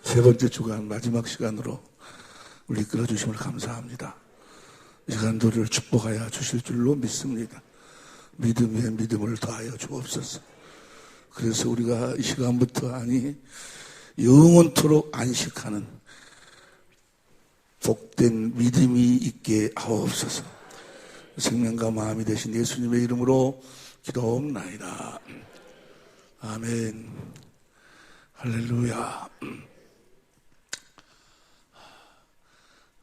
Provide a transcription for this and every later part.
세 번째 주간 마지막 시간으로 우리 이끌어주심을 감사합니다. 이 시간도 우리를 축복하여 주실 줄로 믿습니다. 믿음 위에 믿음을 더하여 주옵소서. 그래서 우리가 이 시간부터 영원토록 안식하는 복된 믿음이 있게 하옵소서. 생명과 마음이 되신 예수님의 이름으로 기도옵나이다. 아멘. 할렐루야.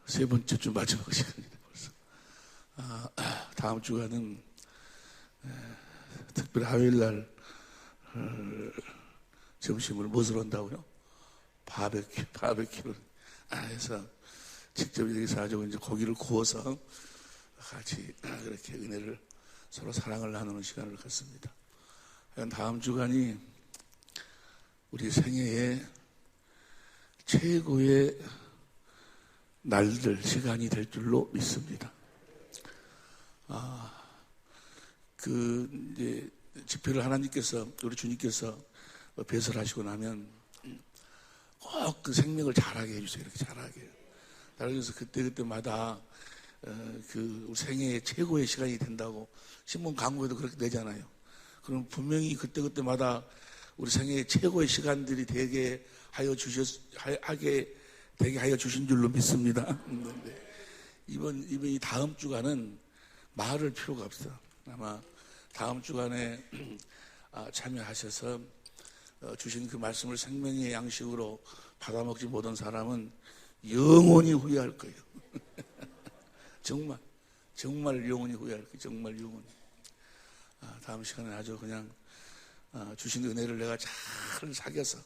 세 번째 주 마지막 시간입니다. 벌써. 다음 주간은 특별히 화요일날 점심을 무엇을 한다고요? 바베큐를 해서 직접 여기서 아주 이제 고기를 구워서 같이 그렇게 은혜를 서로 사랑을 나누는 시간을 갖습니다. 다음 주간이 우리 생애의 최고의 날들, 시간이 될 줄로 믿습니다. 이제 집회를 하나님께서, 우리 주님께서 배설하시고 나면 꼭 그 생명을 잘하게 해주세요. 이렇게 잘하게. 그래서 그때마다 우리 생애의 최고의 시간이 된다고 신문 광고에도 그렇게 되잖아요. 그럼 분명히 그때마다 우리 생애의 최고의 시간들이 되게 하여 주신 줄로 믿습니다. 이번 이 다음 주간은 말할 필요가 없어. 아마 다음 주간에 참여하셔서 주신 그 말씀을 생명의 양식으로 받아먹지 못한 사람은 영원히 후회할 거예요. 정말 영원히 후회할 거예요. 정말 영원히. 다음 시간에 아주 그냥 주신 은혜를 내가 잘 사겨서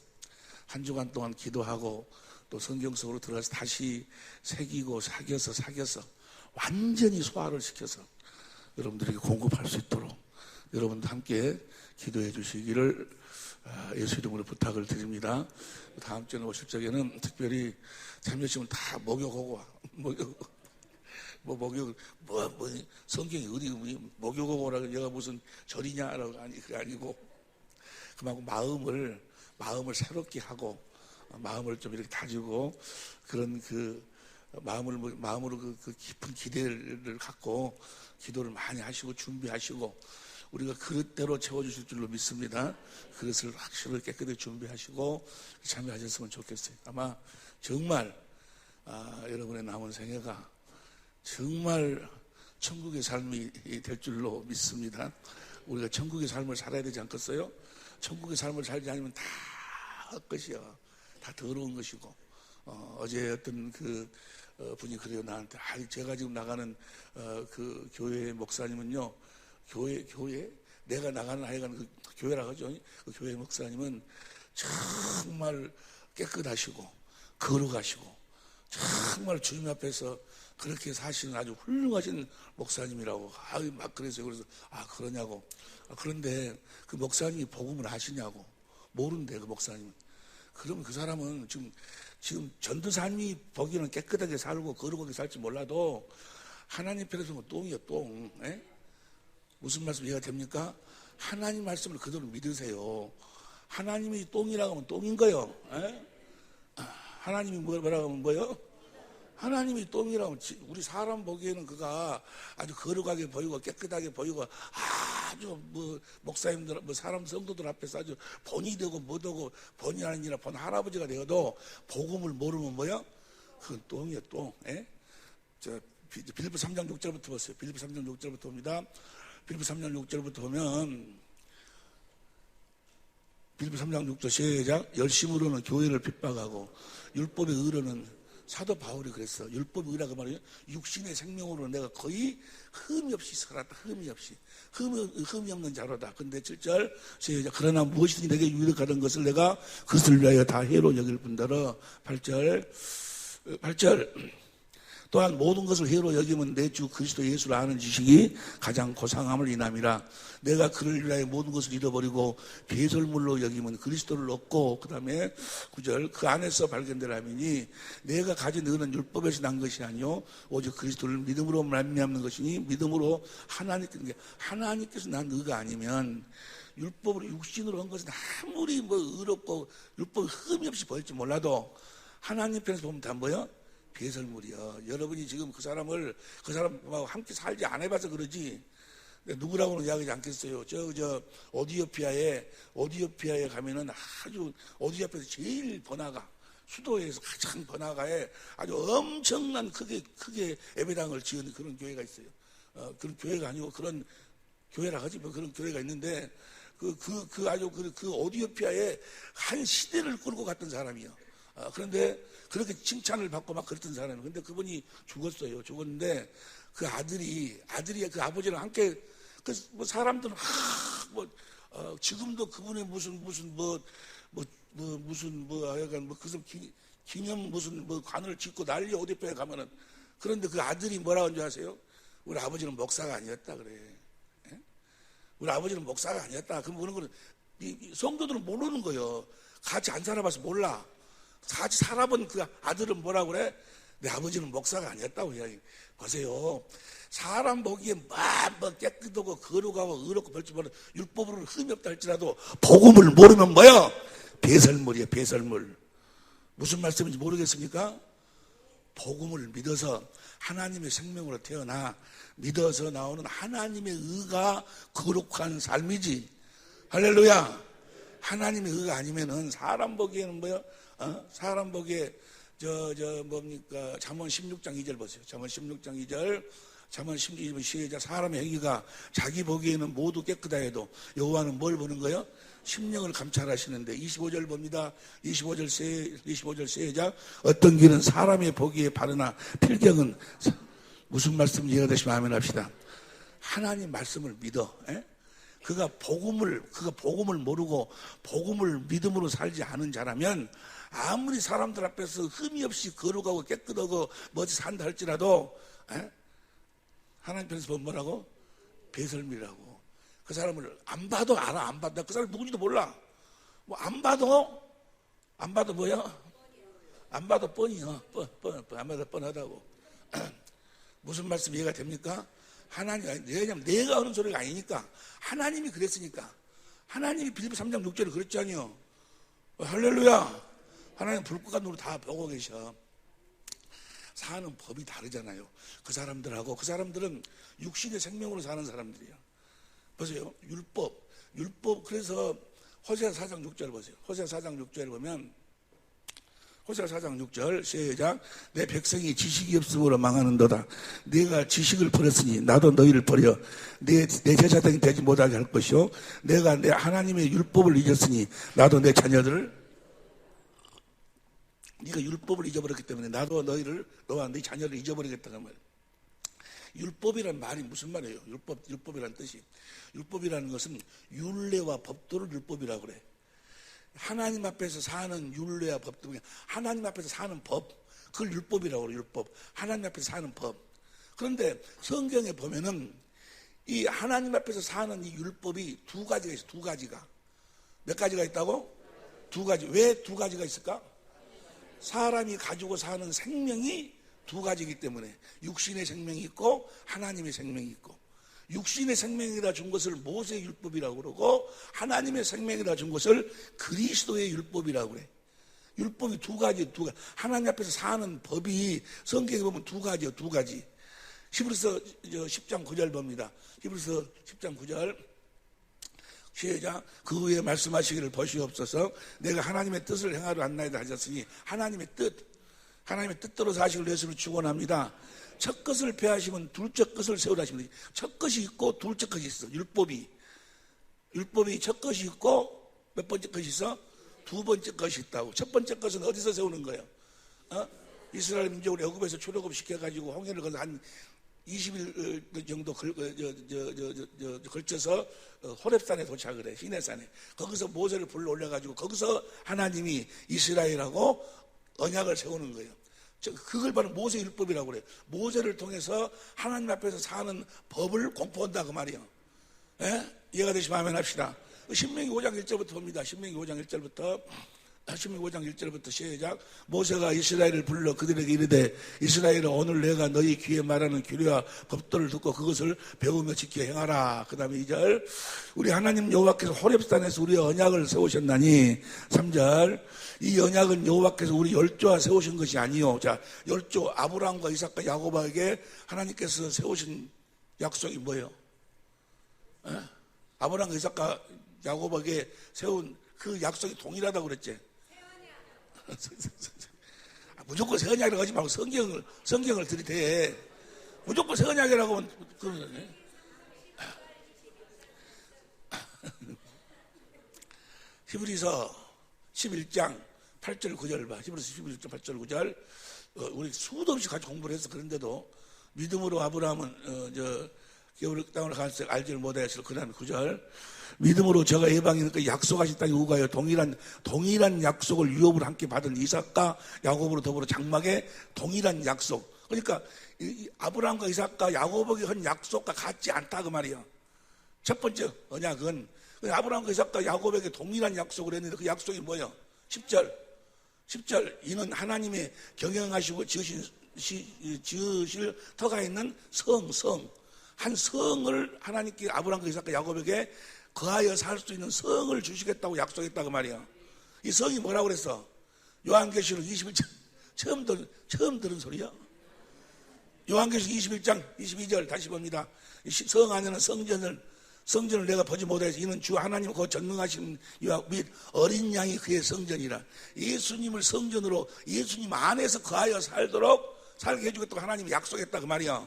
한 주간 동안 기도하고 또 성경 속으로 들어가서 다시 새기고 사겨서 완전히 소화를 시켜서 여러분들에게 공급할 수 있도록 여러분도 함께 기도해 주시기를 예수 이름으로 부탁을 드립니다. 다음 주에 오실 적에는 특별히 참여심을 다 목욕하고 와. 성경이 어디 목욕하고 오라고 내가 무슨 절이냐라고 아니고 그만큼 마음을 새롭게 하고 마음을 좀 이렇게 다지고 그런 마음으로 그 깊은 기대를 갖고 기도를 많이 하시고 준비하시고 우리가 그릇대로 채워주실 줄로 믿습니다. 그릇을 확실히 깨끗하게 준비하시고 참여하셨으면 좋겠어요. 아마 정말 여러분의 남은 생애가 정말 천국의 삶이 될 줄로 믿습니다. 우리가 천국의 삶을 살아야 되지 않겠어요? 천국의 삶을 살지 않으면 다 헛것이야. 다 더러운 것이고 어제 어떤 분이 그래요 나한테 제가 지금 나가는 그 교회 목사님은요 교회 내가 나가는 하여간 그 교회라고 하죠. 그 교회 목사님은 정말 깨끗하시고 거룩하시고 정말 주님 앞에서 그렇게 사시는 아주 훌륭하신 목사님이라고 막 그랬어요. 그래서 그러냐고. 그런데 그 목사님이 복음을 아시냐고. 모른대 그 목사님은. 그러면 그 사람은 지금 전도사님이 보기에는 깨끗하게 살고 거룩하게 살지 몰라도 하나님 편에서 똥이요 똥. 에? 무슨 말씀 이해가 됩니까? 하나님 말씀을 그대로 믿으세요. 하나님이 똥이라고 하면 똥인 거예요. 에? 하나님이 뭐라고 하면 뭐예요? 하나님이 똥이라고 하면 우리 사람 보기에는 그가 아주 거룩하게 보이고 깨끗하게 보이고 아주 목사님들 사람 성도들 앞에서 아주 본이 되고 뭐되고 본이 아니라 본 할아버지가 되어도 복음을 모르면 뭐야? 그건 똥이야 똥. 빌립보 3장 6절부터 보세요. 빌립보 3장 6절부터 봅니다. 빌립보 3장 6절부터 보면 빌립보 3장 6절 시작. 열심으로는 교회를 핍박하고 율법의 의로는 사도 바울이 그랬어. 율법의 의라고 말이에요. 육신의 생명으로 내가 거의 흠이 없이 살았다. 흠이 없는 자로다. 근데 7절 시작. 그러나 무엇이든지 내게 유익하던 것을 내가 그것을 위하여 다 해로 여길 뿐더러 8절 또한 모든 것을 해로 여기면 내 주 그리스도 예수를 아는 지식이 가장 고상함을 인함이라. 내가 그를 위하여 모든 것을 잃어버리고 배설물로 여기면 그리스도를 얻고 그 다음에 9절 그 안에서 발견되라미니 내가 가진 의는 율법에서 난 것이 아니요 오직 그리스도를 믿음으로 말미암는 것이니 믿음으로 하나님께서 난 의가 아니면 율법으로 육신으로 한 것은 아무리 뭐 의롭고 율법 흠이 없이 보일지 몰라도 하나님 편에서 보면 다 뭐야? 배설물이야. 여러분이 지금 그 사람하고 함께 살지 안 해봐서 그러지. 누구라고는 이야기하지 않겠어요. 오디오피아에 가면은 아주 오디오피아에서 제일 번화가, 수도에서 가장 번화가에 아주 엄청난 크게 예배당을 지은 그런 교회가 있어요. 그런 교회가 아니고 그런 교회라 하지 뭐 그런 교회가 있는데 그 오디오피아에 한 시대를 끌고 갔던 사람이요. 그런데 그렇게 칭찬을 받고 막 그랬던 사람이에요. 근데 그분이 죽었어요. 죽었는데 그 아들이 그 아버지랑 함께 뭐 사람들은 지금도 그분의 무슨 하여간 그 기념 무슨 관을 짓고 난리 오디오피아에 가면은. 그런데 그 아들이 뭐라고 하는지 아세요? 우리 아버지는 목사가 아니었다 그래. 예? 우리 아버지는 목사가 아니었다. 그럼 그런 거는 성도들은 모르는 거예요. 같이 안 살아봐서 몰라. 같이 살아본 그 아들은 뭐라고 그래? 내 아버지는 목사가 아니었다고 이야기. 보세요. 사람 보기에 뭐 깨끗하고 거룩하고 의롭고 별지 모르는 율법으로는 흠이 없다 할지라도 복음을 모르면 뭐야? 배설물이야, 배설물. 무슨 말씀인지 모르겠습니까? 복음을 믿어서 하나님의 생명으로 태어나 믿어서 나오는 하나님의 의가 거룩한 삶이지. 할렐루야. 하나님의 의가 아니면은 사람 보기에는 뭐야? 사람 보기에 뭡니까? 잠언 16장 2절 보세요. 잠언 16장 2절. 잠언 16장 시작. 사람의 행위가 자기 보기에는 모두 깨끗하 해도 여호와는 뭘 보는 거예요? 심령을 감찰하시는데. 25절 봅니다. 25절 시작. 어떤 길은 사람의 보기에 바르나 필경은. 무슨 말씀 이해가 되시면 아멘 합시다. 하나님 말씀을 믿어. 에? 그가 복음을 모르고 복음을 믿음으로 살지 않은 자라면 아무리 사람들 앞에서 흠이 없이 거룩하고 깨끗하고 멋지 산다 할지라도 하나님 편에서 보면 뭐라고? 배설물이라고. 그 사람을 안 봐도 알아. 안 봐도 그 사람 누군지도 몰라. 뭐 안 봐도 뭐야? 안 봐도 뻔이야. 안 봐도 뻔하다고. 무슨 말씀 이해가 됩니까? 왜냐면 내가 하는 소리가 아니니까. 하나님이 그랬으니까. 하나님이 빌립보 3장 6절에 그랬잖아요. 할렐루야. 하나님 불꽃 같은 눈으로 다 보고 계셔. 사는 법이 다르잖아요. 그 사람들은 육신의 생명으로 사는 사람들이에요. 보세요. 율법. 그래서 호세아 4장 6절 보세요. 호세아 4장 6절 보면 호세아 4장 6절 시작. 내 백성이 지식이 없음으로 망하는도다. 네가 지식을 버렸으니 나도 너희를 버려 내 제자들이 되지 못하게 할 것이요. 내가 내 하나님의 율법을 잊었으니 나도 내 자녀들을. 네가 율법을 잊어버렸기 때문에 나도 너와 네 자녀를 잊어버리겠다는 말이에요. 율법이란 말이 무슨 말이에요? 율법이란 뜻이. 율법이라는 것은 율례와 법도를 율법이라고 그래. 하나님 앞에서 사는 율례와 법도, 하나님 앞에서 사는 법, 그걸 율법이라고 그래. 율법. 하나님 앞에서 사는 법. 그런데 성경에 보면은 이 하나님 앞에서 사는 이 율법이 두 가지가 있어. 두 가지가. 몇 가지가 있다고? 두 가지. 왜 두 가지가 있을까? 사람이 가지고 사는 생명이 두 가지이기 때문에 육신의 생명이 있고 하나님의 생명이 있고, 육신의 생명이라 준 것을 모세의 율법이라고 그러고 하나님의 생명이라 준 것을 그리스도의 율법이라고 그래. 율법이 두 가지. 하나님 앞에서 사는 법이 성경에 보면 두 가지요. 두 가지. 히브리서 10장 9절 봅니다. 히브리서 10장 9절 시작. 그 후에 말씀하시기를 보시옵소서. 내가 하나님의 뜻을 행하려 왔나이다 하셨으니 하나님의 뜻대로 사시기를 예수를 축원합니다. 첫 것을 폐하시면 둘째 것을 세우라 하십니다. 첫 것이 있고 둘째 것이 있어. 율법이 첫 것이 있고 몇 번째 것이 있어? 두 번째 것이 있다고. 첫 번째 것은 어디서 세우는 거예요? 이스라엘 민족을 애굽에서 출애굽 시켜가지고 홍해를 건너 한 20일 정도 걸쳐서 호렙산에 도착을 해. 시내산에. 거기서 모세를 불러 올려가지고 거기서 하나님이 이스라엘하고 언약을 세우는 거예요. 그걸 바로 모세 율법이라고 그래요. 모세를 통해서 하나님 앞에서 사는 법을 공포한다 그 말이에요. 예? 이해가 되시면 아멘 합시다. 신명기 5장 1절부터 봅니다. 신명기 5장 1절부터 신명기 5장 1절부터 시작. 모세가 이스라엘을 불러 그들에게 이르되 이스라엘아 오늘 내가 너희 귀에 말하는 규례와 법도를 듣고 그것을 배우며 지켜 행하라. 그 다음에 2절. 우리 하나님 여호와께서 호렙산에서 우리의 언약을 세우셨나니 3절. 이 언약은 여호와께서 우리 열조와 세우신 것이 아니요. 자, 열조 아브라함과 이삭과 야곱에게 하나님께서 세우신 약속이 뭐예요? 아브라함과 이삭과 야곱에게 세운 그 약속이 동일하다고 그랬지. 무조건 새 언약이라고 하지 말고 성경을 들이대. 무조건 새 언약이라고 하면 그러네. 히브리서 11장 8절 9절 봐. 히브리서 11장 8절 9절. 우리 수도 없이 같이 공부를 해서 그런데도 믿음으로 아브라함은 겨울 땅을 갈색 알지를 못하였을 그런 9절. 믿음으로 저가 이방인에게 약속하신 땅에 우가여 동일한 약속을 유업으로 함께 받은 이삭과 야곱으로 더불어 장막에 동일한 약속. 그러니까 아브라함과 이삭과 야곱에게 한 약속과 같지 않다 그 말이야. 첫 번째 언약은 아브라함과 이삭과 야곱에게 동일한 약속을 했는데 그 약속이 뭐예요? 10절 이는 하나님의 경영하시고 지으실 터가 있는 한 성을 하나님께 아브라함과 이삭과 야곱에게 거하여 살 수 있는 성을 주시겠다고 약속했다고 말이야. 이 성이 뭐라고 그랬어? 요한계시록 21장 처음 들은 소리야. 요한계시록 21장 22절 다시 봅니다. 성 안에는 성전을 내가 보지 못해서 이는 주 하나님 그 전능하신 이와 및 어린 양이 그의 성전이라. 예수님을 성전으로 예수님 안에서 거하여 살게 해주겠다고 하나님이 약속했다 그 말이야.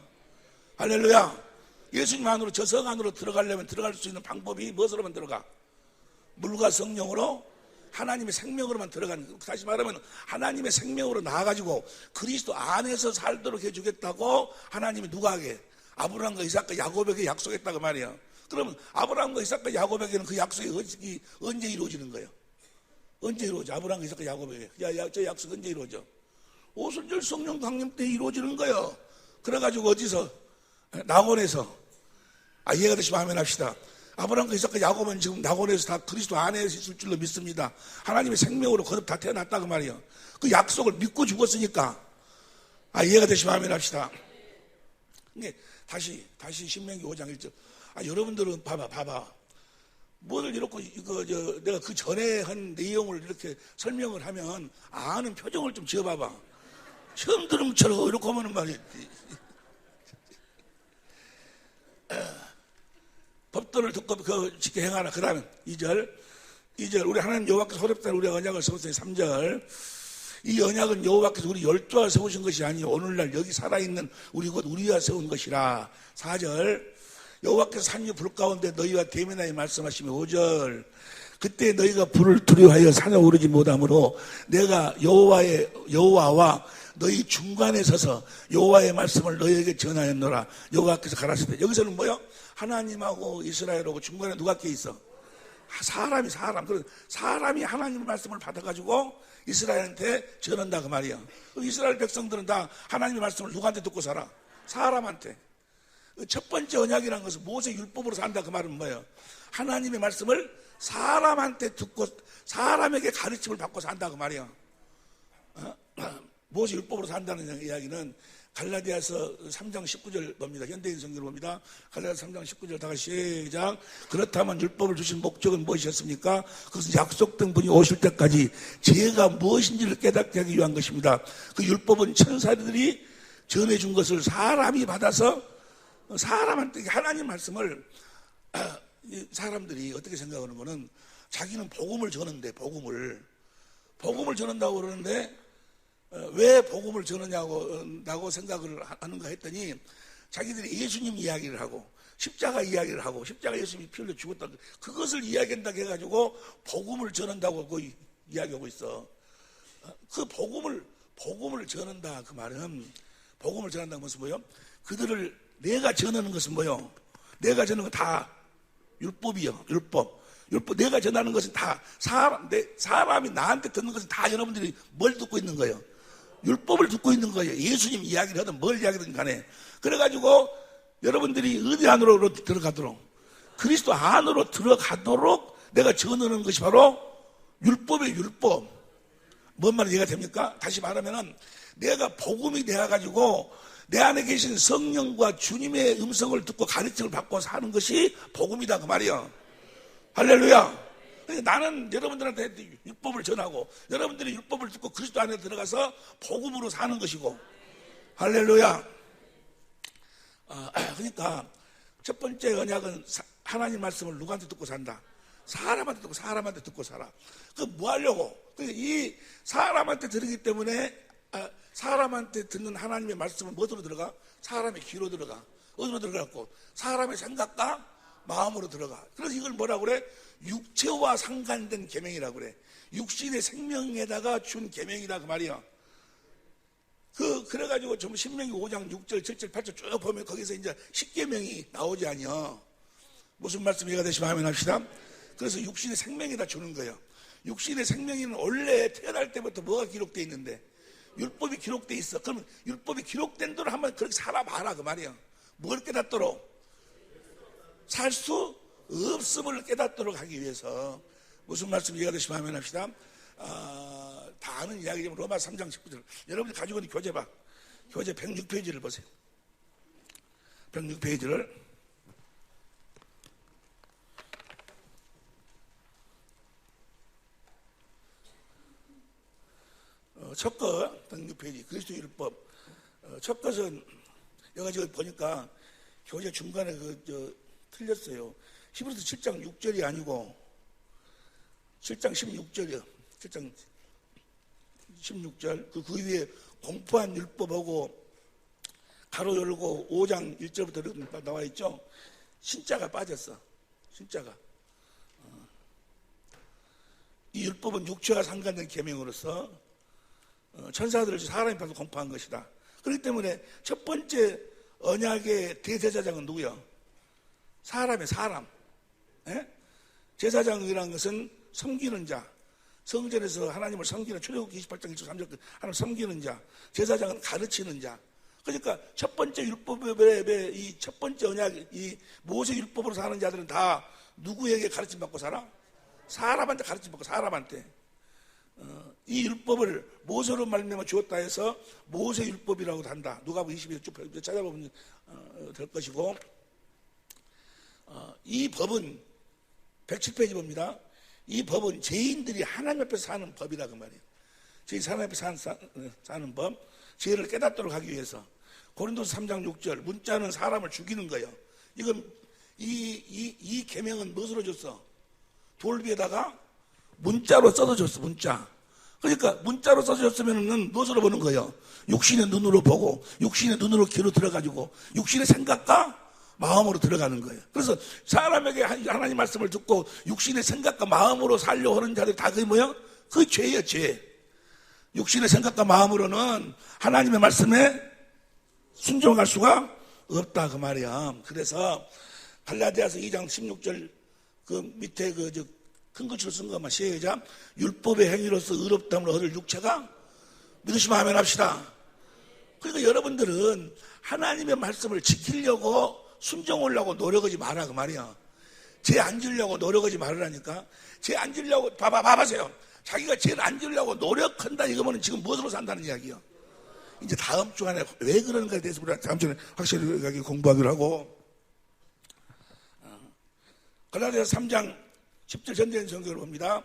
할렐루야. 예수님 안으로 저 성 안으로 들어가려면 들어갈 수 있는 방법이 무엇으로만 들어가? 물과 성령으로 하나님의 생명으로만 들어가는. 다시 말하면 하나님의 생명으로 나와가지고 그리스도 안에서 살도록 해주겠다고 하나님이 누가에게? 아브라함과 이삭과 야곱에게 약속했다고 말이야. 그러면 아브라함과 이삭과 야곱에게는 그 약속이 언제 이루어지는 거예요? 언제 이루어져? 아브라함과 이삭과 야곱에게 저 약속 언제 이루어져? 오순절 성령 강림 때 이루어지는 거예요. 그래가지고 어디서? 낙원에서. 이해가 되시면 아멘 합시다. 아브라함과 이삭과 야곱은 지금 낙원에서 다 그리스도 안에 있을 줄로 믿습니다. 하나님의 생명으로 거듭 다 태어났다 그 말이에요. 그 약속을 믿고 죽었으니까. 이해가 되시면 아멘 합시다. 근데 다시 신명기 5장 1절. 여러분들은 봐봐. 뭐를 이렇게 내가 그 전에 한 내용을 이렇게 설명을 하면 아는 표정을 좀 지어봐봐. 처음 들은 것처럼 이렇게 하면은 말이야. 법도를 듣고 지켜 행하라. 그 다음에 2절 우리 하나님 여호와께서 호렙산에 우리가 언약을 세우셨으니 3절 이 언약은 여호와께서 우리 열조와 세우신 것이 아니요 오늘날 여기 살아있는 우리와 세운 것이라. 4절 여호와께서 산 위에 불 가운데 너희와 대면하여 말씀하시며 5절 그때 너희가 불을 두려워하여 산에 오르지 못하므로 내가 여호와와 너희 중간에 서서 여호와의 말씀을 너희에게 전하였노라. 여호와께서 가라사대. 여기서는 뭐요? 하나님하고 이스라엘하고 중간에 누가 껴 있어? 사람. 그래서 사람이 하나님의 말씀을 받아가지고 이스라엘한테 전한다 그 말이야. 이스라엘 백성들은 다 하나님의 말씀을 누구한테 듣고 살아? 사람한테. 첫 번째 언약이라는 것은 모세 율법으로 산다 그 말은 뭐예요? 하나님의 말씀을 사람한테 듣고 사람에게 가르침을 받고 산다 그 말이야. 모세 율법으로 산다는 이야기는 갈라디아서 3장 19절 봅니다. 현대인 성경을 봅니다. 갈라디아서 3장 19절 다시 시작. 그렇다면 율법을 주신 목적은 무엇이었습니까? 그것은 약속된 분이 오실 때까지 죄가 무엇인지를 깨닫게 하기 위한 것입니다. 그 율법은 천사들이 전해준 것을 사람이 받아서 사람한테 하나님 말씀을 사람들이 어떻게 생각하는 거는 자기는 복음을 전하는데 복음을 전한다고 그러는데 왜 복음을 전하냐고 생각을 하는가 했더니 자기들이 예수님 이야기를 하고 십자가 이야기를 하고 십자가 예수님이 피 흘려 죽었다 그것을 이야기한다고 해가지고 복음을 전한다고 이야기하고 있어. 그 복음을 전한다 그 말은 복음을 전한다는 것은 뭐예요? 그들을 내가 전하는 것은 뭐예요? 내가 전하는 건 다 율법이요. 율법 내가 전하는 것은 다 사람이 나한테 듣는 것은 다 여러분들이 뭘 듣고 있는 거예요? 율법을 듣고 있는 거예요. 예수님 이야기를 하든 뭘 이야기든 간에. 그래가지고 여러분들이 어디 안으로 들어가도록 그리스도 안으로 들어가도록 내가 전하는 것이 바로 율법이에요. 율법. 뭔 말이 이해가 됩니까? 다시 말하면은 내가 복음이 되어가지고 내 안에 계신 성령과 주님의 음성을 듣고 가르침을 받고 사는 것이 복음이다 그 말이에요. 할렐루야. 그러니까 나는 여러분들한테 율법을 전하고 여러분들이 율법을 듣고 그리스도 안에 들어가서 복음으로 사는 것이고. 할렐루야. 그러니까 첫 번째 언약은 하나님 말씀을 누구한테 듣고 산다? 사람한테 듣고 살아. 그 뭐 하려고? 이 사람한테 들으기 때문에 사람한테 듣는 하나님의 말씀은 무엇으로 들어가? 사람의 귀로 들어가. 어디로 들어가고? 사람의 생각과 마음으로 들어가. 그래서 이걸 뭐라고 그래? 육체와 상관된 계명이라고 그래. 육신의 생명에다가 준 계명이다 그 말이야. 그래가지고 전부 신명기 5장 6절, 7절, 8절 쭉 보면 거기서 이제 십계명이 나오지 아니여. 무슨 말씀 이해가 되시면 하면 합시다. 그래서 육신의 생명에다 주는 거예요. 육신의 생명에는 원래 태어날 때부터 뭐가 기록되어 있는데 율법이 기록되어 있어. 그러면 율법이 기록된 대로 한번 그렇게 살아봐라 그 말이야. 뭘 깨닫도록? 살 수 없음을 깨닫도록 하기 위해서. 무슨 말씀 이해가 되시면 하면 합시다. 다 아는 이야기지만 로마 3장 19절. 여러분들 가지고 있는 교재 봐. 교재 106페이지를 보세요. 106페이지를. 첫 것, 106페이지, 그리스도 율법. 첫 것은, 여기 지금 보니까 교재 중간에 틀렸어요. 히브리서 7장 6절이 아니고, 7장 16절이요. 7장 16절. 그 위에 공포한 율법하고, 가로 열고 5장 1절부터 나와 있죠. 신자가 빠졌어. 신자가. 이 율법은 육체와 상관된 계명으로서 천사들을 사람이 봐서 공포한 것이다. 그렇기 때문에 첫 번째 언약의 대제사장은 누구야? 사람의 사람. 예? 제사장이라는 것은 섬기는 자. 성전에서 하나님을 섬기는 출애굽기 28장 1절 3절 하나님 섬기는 자. 제사장은 가르치는 자. 그러니까 첫 번째 율법의 이 첫 번째 언약, 이 모세 율법으로 사는 자들은 다 누구에게 가르침 받고 살아? 사람한테 가르침 받고 사람한테. 이 율법을 모세로 말미암아 주었다 해서 모세 율법이라고도 한다. 누가복음 22절 쭉 찾아보면 될 것이고, 이 법은 107페이지 봅니다. 이 법은 죄인들이 하나님 앞에서 사는 법이라 그 말이에요. 죄인 하나님 앞에서 사는 법, 죄를 깨닫도록 하기 위해서. 고린도서 3장 6절, 문자는 사람을 죽이는 거예요. 이건 이 계명은 무엇으로 줬어? 돌 위에다가 문자로 써서 문자. 그러니까 문자로 써줬으면 무엇으로 보는 거예요? 육신의 눈으로 보고 육신의 눈으로 귀로 들어가지고 육신의 생각과 마음으로 들어가는 거예요. 그래서 사람에게 하나님 말씀을 듣고 육신의 생각과 마음으로 살려고 하는 자들이 다 그게 뭐야? 그게 죄예요, 죄. 육신의 생각과 마음으로는 하나님의 말씀에 순종할 수가 없다 그 말이야. 그래서 갈라디아서 2장 16절 그 밑에 큰 글씨로 쓴 것만 시작. 율법의 행위로서 의롭다함을 얻을 육체가 믿으시면 아멘 합시다. 그러니까 여러분들은 하나님의 말씀을 지키려고 순종하려고 노력하지 마라 그 말이야. 죄 안 지으려고 노력하지 말으라니까. 죄 안 지으려고 봐보세요. 자기가 죄를 안 지으려고 노력한다 이거면 지금 무엇으로 산다는 이야기야. 이제 다음 주간에 왜 그러는가에 대해서 우리가 다음 주에 확실히 공부하기로 하고. 갈라디아서 3장 10절 전된 성경을 봅니다.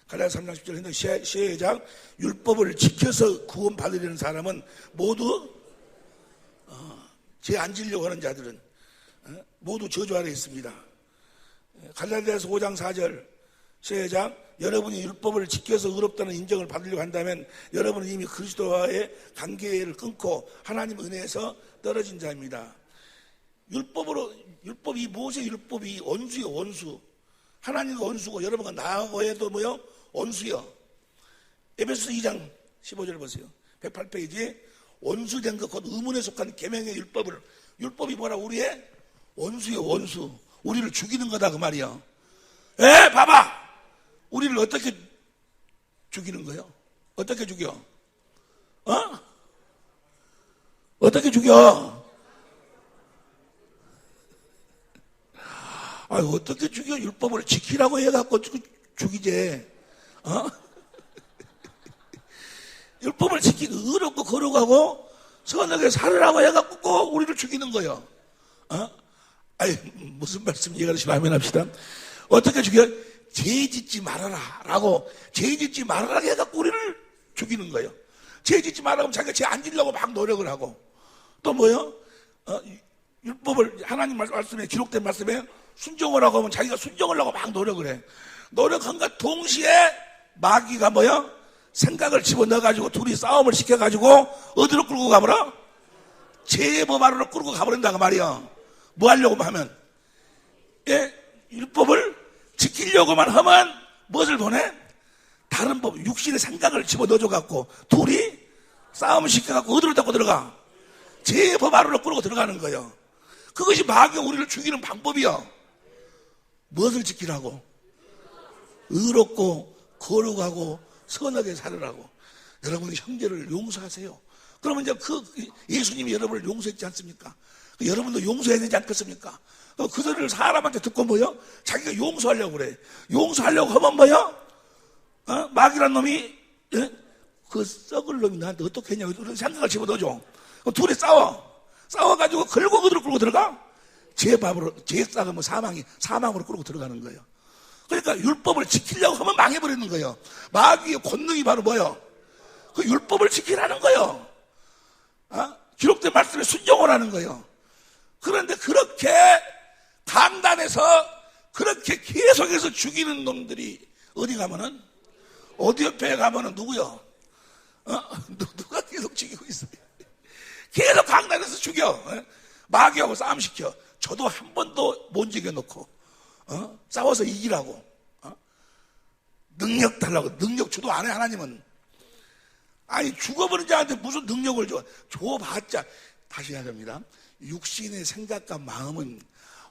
갈라디아서 3장 10절 했는데 시작. 율법을 지켜서 구원 받으려는 사람은 모두 죄 안 지으려고 하는 자들은 모두 저주 아래 있습니다. 갈라디아서 5장 4절 시작. 여러분이 율법을 지켜서 의롭다는 인정을 받으려고 한다면 여러분은 이미 그리스도와의 관계를 끊고 하나님 은혜에서 떨어진 자입니다. 율법이 모세 율법이 원수요, 원수. 하나님과 원수고 여러분과 나하고에도 뭐요? 원수요. 에베소서 2장 15절 보세요. 108페이지. 원수된 것 곧 의문에 속한 계명의 율법이 뭐라? 우리의 원수요, 원수. 우리를 죽이는 거다 그 말이야. 봐봐. 우리를 어떻게 죽이는 거예요? 어떻게 죽여? 어떻게 죽여? 어떻게 죽여? 율법을 지키라고 해갖고 죽이지. 율법을 지키고 의롭고 거룩하고 선하게 살으라고 해갖고 꼭 우리를 죽이는 거예요. 아니, 무슨 말씀 이해가 되시면 아멘 합시다. 어떻게 죽여? 죄 짓지 말아라 라고, 죄 짓지 말아라 해갖고 우리를 죽이는 거예요. 죄 짓지 말라고 하면 자기가 죄 안 지려고 막 노력을 하고, 또 뭐요? 율법을 하나님 말씀에 기록된 말씀에 순종을 하고 하면 자기가 순종을 하고 막 노력을 해. 노력한과 동시에 마귀가 뭐요? 생각을 집어넣어가지고 둘이 싸움을 시켜가지고 어디로 끌고 가버려? 죄의 법 아래로 끌고 가버린다고 말이야. 뭐 하려고 하면, 예, 율법을 지키려고만 하면 무엇을 보내? 다른 법, 육신의 생각을 집어넣어줘갖고 둘이 싸움을 시켜갖고 어디로 데리고 들어가? 죄의 법 아래로 끌고 들어가는 거예요. 그것이 마귀가 우리를 죽이는 방법이요. 무엇을 지키라고? 의롭고 거룩하고 선하게 살으라고. 여러분이 형제를 용서하세요. 그러면 이제 예수님이 여러분을 용서했지 않습니까? 여러분도 용서해야 되지 않겠습니까? 그들을 사람한테 듣고 뭐요? 자기가 용서하려고 그래. 용서하려고 하면 뭐요? 마귀란 놈이, 예? 그 썩을 놈이 나한테 어떻게 했냐고 생각을 집어넣어줘. 둘이 싸워가지고 결국 어디로 끌고 들어가? 죄 싸움은 사망으로 끌고 들어가는 거예요. 그러니까 율법을 지키려고 하면 망해버리는 거예요. 마귀의 권능이 바로 뭐예요? 그 율법을 지키라는 거예요. 기록된 말씀에 순종을 하는 거예요. 그런데 그렇게 강단에서 그렇게 계속해서 죽이는 놈들이 어디 가면은, 어디 옆에 가면은 누구요? 누가 계속 죽이고 있어요? 계속 강단에서 죽여. 마귀하고 싸움시켜. 저도 한 번도 못 죽여놓고, 싸워서 이기라고. 능력 달라고. 능력 주도 안 해, 하나님은. 아니, 죽어버린 자한테 무슨 능력을 줘? 줘봤자, 다시 해야 됩니다. 육신의 생각과 마음은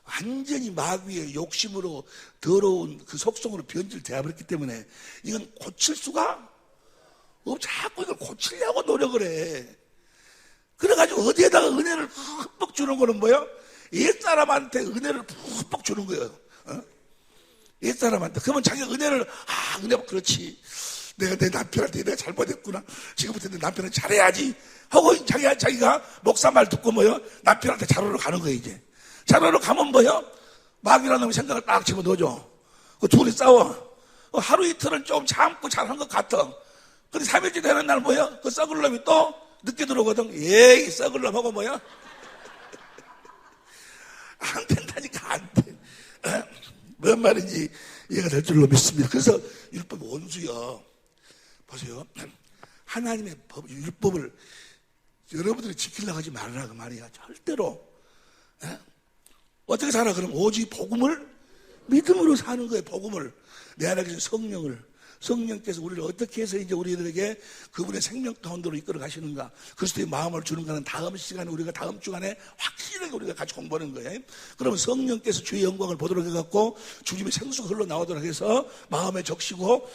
완전히 마귀의 욕심으로 더러운 그 속성으로 변질되어버렸기 때문에 이건 고칠 수가 자꾸 이걸 고치려고 노력을 해. 그래가지고 어디에다가 은혜를 흠뻑 주는 거는 뭐예요? 옛사람한테 은혜를 흠뻑 주는 거예요. 옛사람한테. 그러면 자기가 은혜를, 은혜, 그렇지. 내가 내 남편한테 내가 잘못했구나. 지금부터 내 남편은 잘해야지. 하고 자기가 목사 말 듣고 뭐요? 남편한테 자로로 가는 거예요, 이제. 자로로 가면 뭐요? 마귀라는 놈이 생각을 딱 집어넣어줘. 그 둘이 싸워. 하루 이틀은 좀 참고 잘한 것 같아. 근데 3일째 되는 날 뭐요? 그 썩을 놈이 또 늦게 들어오거든. 이 썩을 놈 하고 뭐요? 안 된다니까, 안 돼. 뭔 말인지 이해가 될 줄로 믿습니다. 그래서 율법 원수요. 보세요. 하나님의 율법을 여러분들이 지키려고 하지 말라 그 말이야. 절대로. 어떻게 살아? 그럼 오직 복음을 믿음으로 사는 거예요. 복음을. 내 안에 계신 성령께서 우리를 어떻게 해서 이제 우리들에게 그분의 생명 가운데로 이끌어 가시는가, 그리스도의 마음을 주는가는 다음 시간에 우리가 다음 주간에 확실하게 우리가 같이 공부하는 거예요. 그러면 성령께서 주의 영광을 보도록 해갖고 주님의 생수가 흘러나오도록 해서 마음에 적시고,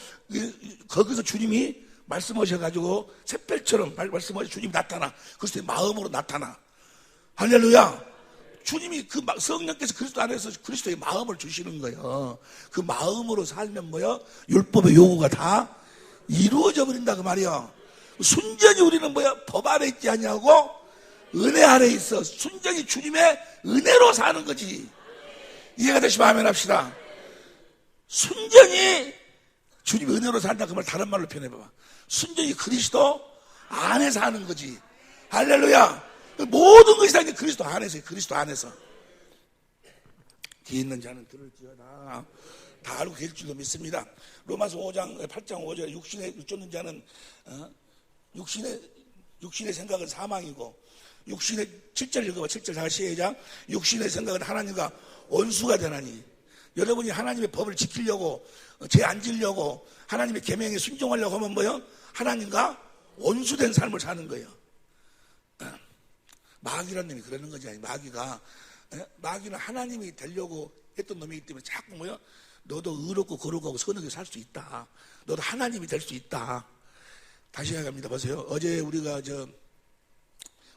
거기서 주님이 말씀하셔가지고 샛별처럼 말씀하셔 주님이 나타나. 그리스도의 마음으로 나타나. 할렐루야. 주님이 성령께서 그리스도 안에서 그리스도의 마음을 주시는 거예요. 그 마음으로 살면 뭐요? 율법의 요구가 다 이루어져 버린다 그 말이야. 순전히 우리는 뭐야? 법 아래 있지 아니하고 은혜 아래 있어. 순전히 주님의 은혜로 사는 거지. 이해가 되시면 아멘 합시다. 순전히 주님의 은혜로 산다 그 말 다른 말로 표현해봐봐. 순전히 그리스도 안에 사는 거지. 할렐루야. 모든 것이 다 이제 그리스도 안에서, 그리스도 안에서. 뒤에 있는 자는 들을지어다. 다 알고 계실 줄로 믿습니다. 로마서 8장 5절, 육신에 쫓는 자는, 육신의 생각은 사망이고, 7절 읽어봐. 7절 다시 시작. 육신의 생각은 하나님과 원수가 되나니. 여러분이 하나님의 법을 지키려고, 죄 안 지려고, 하나님의 계명에 순종하려고 하면 뭐요? 하나님과 원수된 삶을 사는 거예요. 마귀라는 놈이 그러는 거지. 마귀는 하나님이 되려고 했던 놈이기 때문에 자꾸 뭐요? 너도 의롭고 거룩하고 선하게 살 수 있다. 너도 하나님이 될 수 있다. 다시 이야기합니다. 보세요. 어제 우리가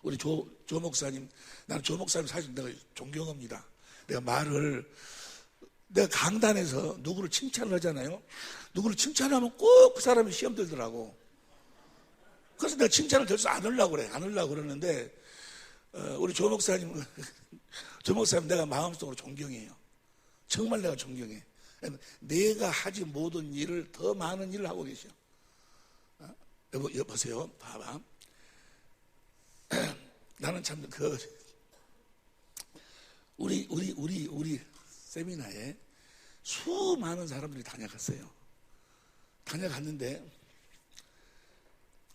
우리 조 목사님, 나는 조 목사님 사실 내가 존경합니다. 내가 강단에서 누구를 칭찬을 하잖아요. 누구를 칭찬하면 꼭 그 사람이 시험 들더라고. 그래서 내가 칭찬을 덜 수 안 하려고 그래. 안 하려고 그러는데, 우리 조 목사님, 조 목사님 내가 마음속으로 존경해요. 정말 내가 존경해. 내가 하지 못한 일을 더 많은 일을 하고 계셔. 여보세요. 봐봐. 나는 참 우리 세미나에 수많은 사람들이 다녀갔어요. 다녀갔는데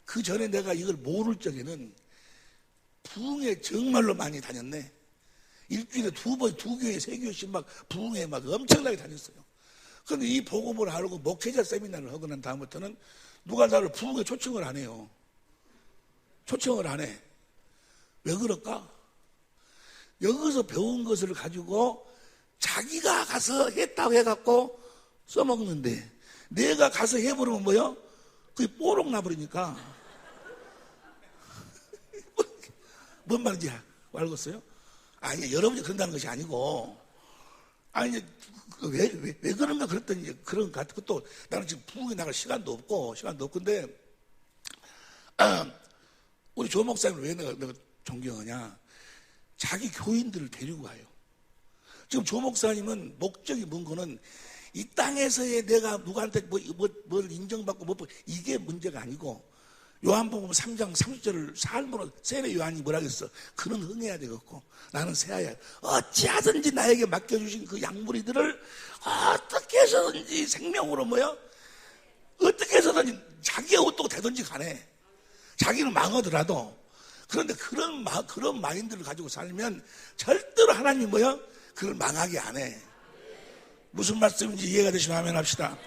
그 전에 내가 이걸 모를 적에는 부흥회 정말로 많이 다녔네. 일주일에 두 교회, 세 교회씩 막 부흥회 막 엄청나게 다녔어요. 그런데 이 복음을 알고 목회자 세미나를 하고 난 다음부터는 누가 나를 부흥회 초청을 안 해요. 초청을 안 해. 왜 그럴까? 여기서 배운 것을 가지고 자기가 가서 했다고 해갖고 써먹는데 내가 가서 해버리면 뭐요? 그게 뽀록 나버리니까. 뭔 말인지 알겠어요? 아니, 여러분이 그런다는 것이 아니고, 아니, 왜 그런가 그랬더니 그런 것 같고, 또 나는 지금 부흥에 나갈 시간도 없고, 근데, 우리 조 목사님을 왜 내가 존경하냐? 자기 교인들을 데리고 가요. 지금 조 목사님은 목적이 뭔 거는 이 땅에서의 내가 누구한테 뭘 인정받고 이게 문제가 아니고, 요한복음 3장 30절을 삶으로 세례 요한이 뭐라 그랬어? 그는 흥해야 되겠고 나는 새하야. 어찌하든지 나에게 맡겨주신 그 양무리들을 어떻게 해서든지 생명으로 어떻게 해서든지 자기가 어떻게 되든지 간에 자기는 망하더라도 그런데 그런 마인드를 가지고 살면 절대로 하나님이 그걸 망하게 안 해. 무슨 말씀인지 이해가 되시면 아멘 합시다.